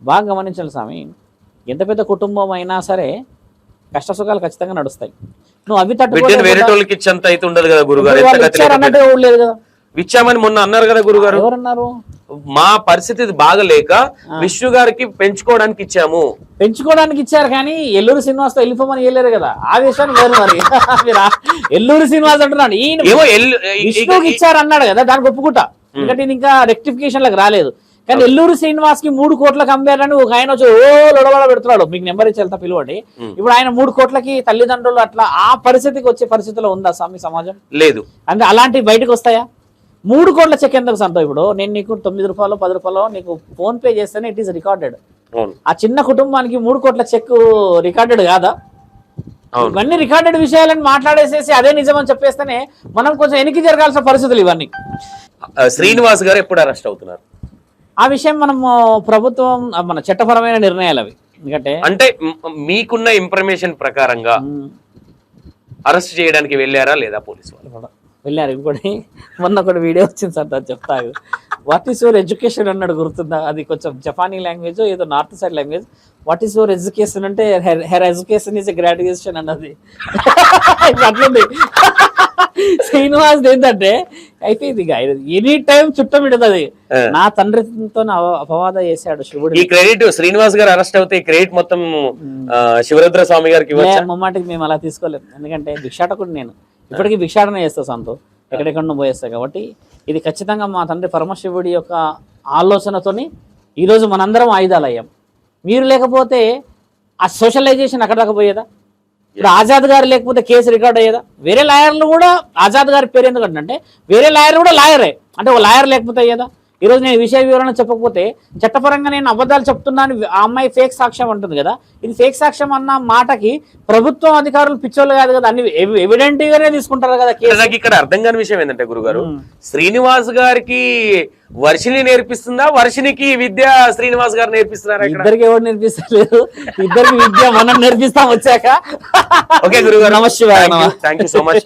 బాగా గమనించాలి స్వామి, ఎంత పెద్ద కుటుంబం అయినా సరే కష్టసుఖాలు ఖచ్చితంగా నడుస్తాయి. నువ్వు అవి అన్నట్టు లేదు కదా. ఇచ్చామని మొన్న అన్నారు కదా గురుగారు. ఎవరన్నారు? మా పరిస్థితి బాగలేక విష్ణు గారికి పెంచుకోవడానికి ఇచ్చాము. పెంచుకోవడానికి ఇచ్చారు కానీ ఎల్లూరు శ్రీనివాస్ తో వెళ్ళిపోమని వెళ్ళారు కదా. ఆ విషయాన్ని వేరు మరి. ఎల్లూరు శ్రీనివాస్ అంటున్నాడు, విష్ణుకి ఇచ్చారు అన్నాడు కదా, దానికి ఒప్పుకుంటా. ఎందుకంటే ఇంకా రెక్టిఫికేషన్ లకు రాలేదు. కానీ ఎల్లూరు శ్రీనివాస్ కి 3 కోట్లకు అమ్మారని ఒక ఆయన వచ్చి లొడవడ పెడుతున్నాడు. మీకు నెంబర్ ఇచ్చి వెళ్తా పిలువండి. ఇప్పుడు ఆయన 3 కోట్లకి తల్లిదండ్రులు అట్లా ఆ పరిస్థితికి వచ్చే పరిస్థితిలో ఉందా స్వామి సమాజం? లేదు. అంటే అలాంటివి బయటకు వస్తాయా? 3 కోట్ల చెక్ ఎందుకు సంతో? ఇప్పుడు నేను నీకు 9 రూపాయలు 10 రూపాయలు నీకు ఫోన్ పే చేస్తేనే ఇట్ ఈస్ రికార్డెడ్. ఆ చిన్న కుటుంబానికి 3 కోట్ల చెక్ రికార్డెడ్ కాదా? ఇవన్నీ రికార్డెడ్ విషయాలని మాట్లాడేసేసి అదే నిజం అని చెప్పేస్తేనే మనం కొంచెం వెనక్కి జరగాల్సిన పరిస్థితులు ఇవన్నీ. శ్రీనివాస్ గారు ఎప్పుడు అరెస్ట్ అవుతున్నారు? ఆ విషయం మనం ప్రభుత్వం మన చట్టపరమైన నిర్ణయాలు అవి. ఎందుకంటే అంటే మీకున్న ఇన్ఫర్మేషన్ ప్రకారంగా అరెస్ట్ చేయడానికి వెళ్ళారా లేదా పోలీసు వాళ్ళు? వెళ్ళారు. ఇంకోటి మొన్న ఒకటి వీడియో వచ్చింది సార్, అది చెప్తా. వాట్ ఈస్ యువర్ ఎడ్యుకేషన్ అన్నాడు, గుర్తుందా? అది కొంచెం జపానీ లాంగ్వేజ్, ఏదో north side language. What is your education అంటే her education is a graduation అన్నది. అట్లుంది శ్రీనివాస్. ఏంటంటే అయిపోయింది ఇక ఎనీ టైం చుట్టం విడదది. నా తండ్రితో అపవాద చేశాడు శివుడు. ఈ క్రెడిట్ శ్రీనివాస్ గారు అరెస్ట్ అవుతే ఈ క్రెడిట్ మొత్తం శివరుద్ర స్వామి గారికి ముమ్మాటికి మేము అలా తీసుకోలేము. ఎందుకంటే భిక్షాటకుడు నేను, ఇప్పటికీ భిక్షాటన చేస్తా సంతో, ఎక్కడెక్కడ పోయేస్తా. కాబట్టి ఇది ఖచ్చితంగా మా తండ్రి పరమశివుడి యొక్క ఆలోచనతోని ఈరోజు మనందరం ఆయుధాలు అయ్యాం. మీరు లేకపోతే ఆ సోషలైజేషన్ అక్కడ దాకా పోయేదా? ఇప్పుడు ఆజాద్ గారు లేకపోతే కేసు రికార్డ్ అయ్యేదా? వేరే లాయర్లు కూడా ఆజాద్ గారి పేరు ఎందుకంటే వేరే లాయర్ కూడా లాయరే, అంటే ఒక లాయర్ లేకపోతే అయ్యేదా? ఈరోజు నేను విషయ వివరణ చెప్పకపోతే చట్టపరంగా నేను అబద్ధాలు చెప్తున్నాను, ఆ అమ్మాయి ఫేక్ సాక్ష్యం అంటుంది కదా, ఇది ఫేక్ సాక్ష్యం అన్న మాటకి ప్రభుత్వం అధికారులు పిచ్చోళ్ళు కాదు కదా, అన్ని ఎవిడెంట్ గానే తీసుకుంటారు కదా కేసు. నాకు ఇక్కడ అర్థం కాని విషయం ఏంటంటే గురుగారు, శ్రీనివాస్ గారికి వర్షిని నేర్పిస్తుందా, వర్షినికి విద్య శ్రీనివాస్ గారు నేర్పిస్తున్నారా? ఇద్దరికి ఎవరు నేర్పిస్తలేదు, ఇద్దరికి విద్య మనం నేర్పిస్తాం వచ్చాక. ఓకే గురుగారు, నమస్తే, థ్యాంక్ యూ సో మచ్.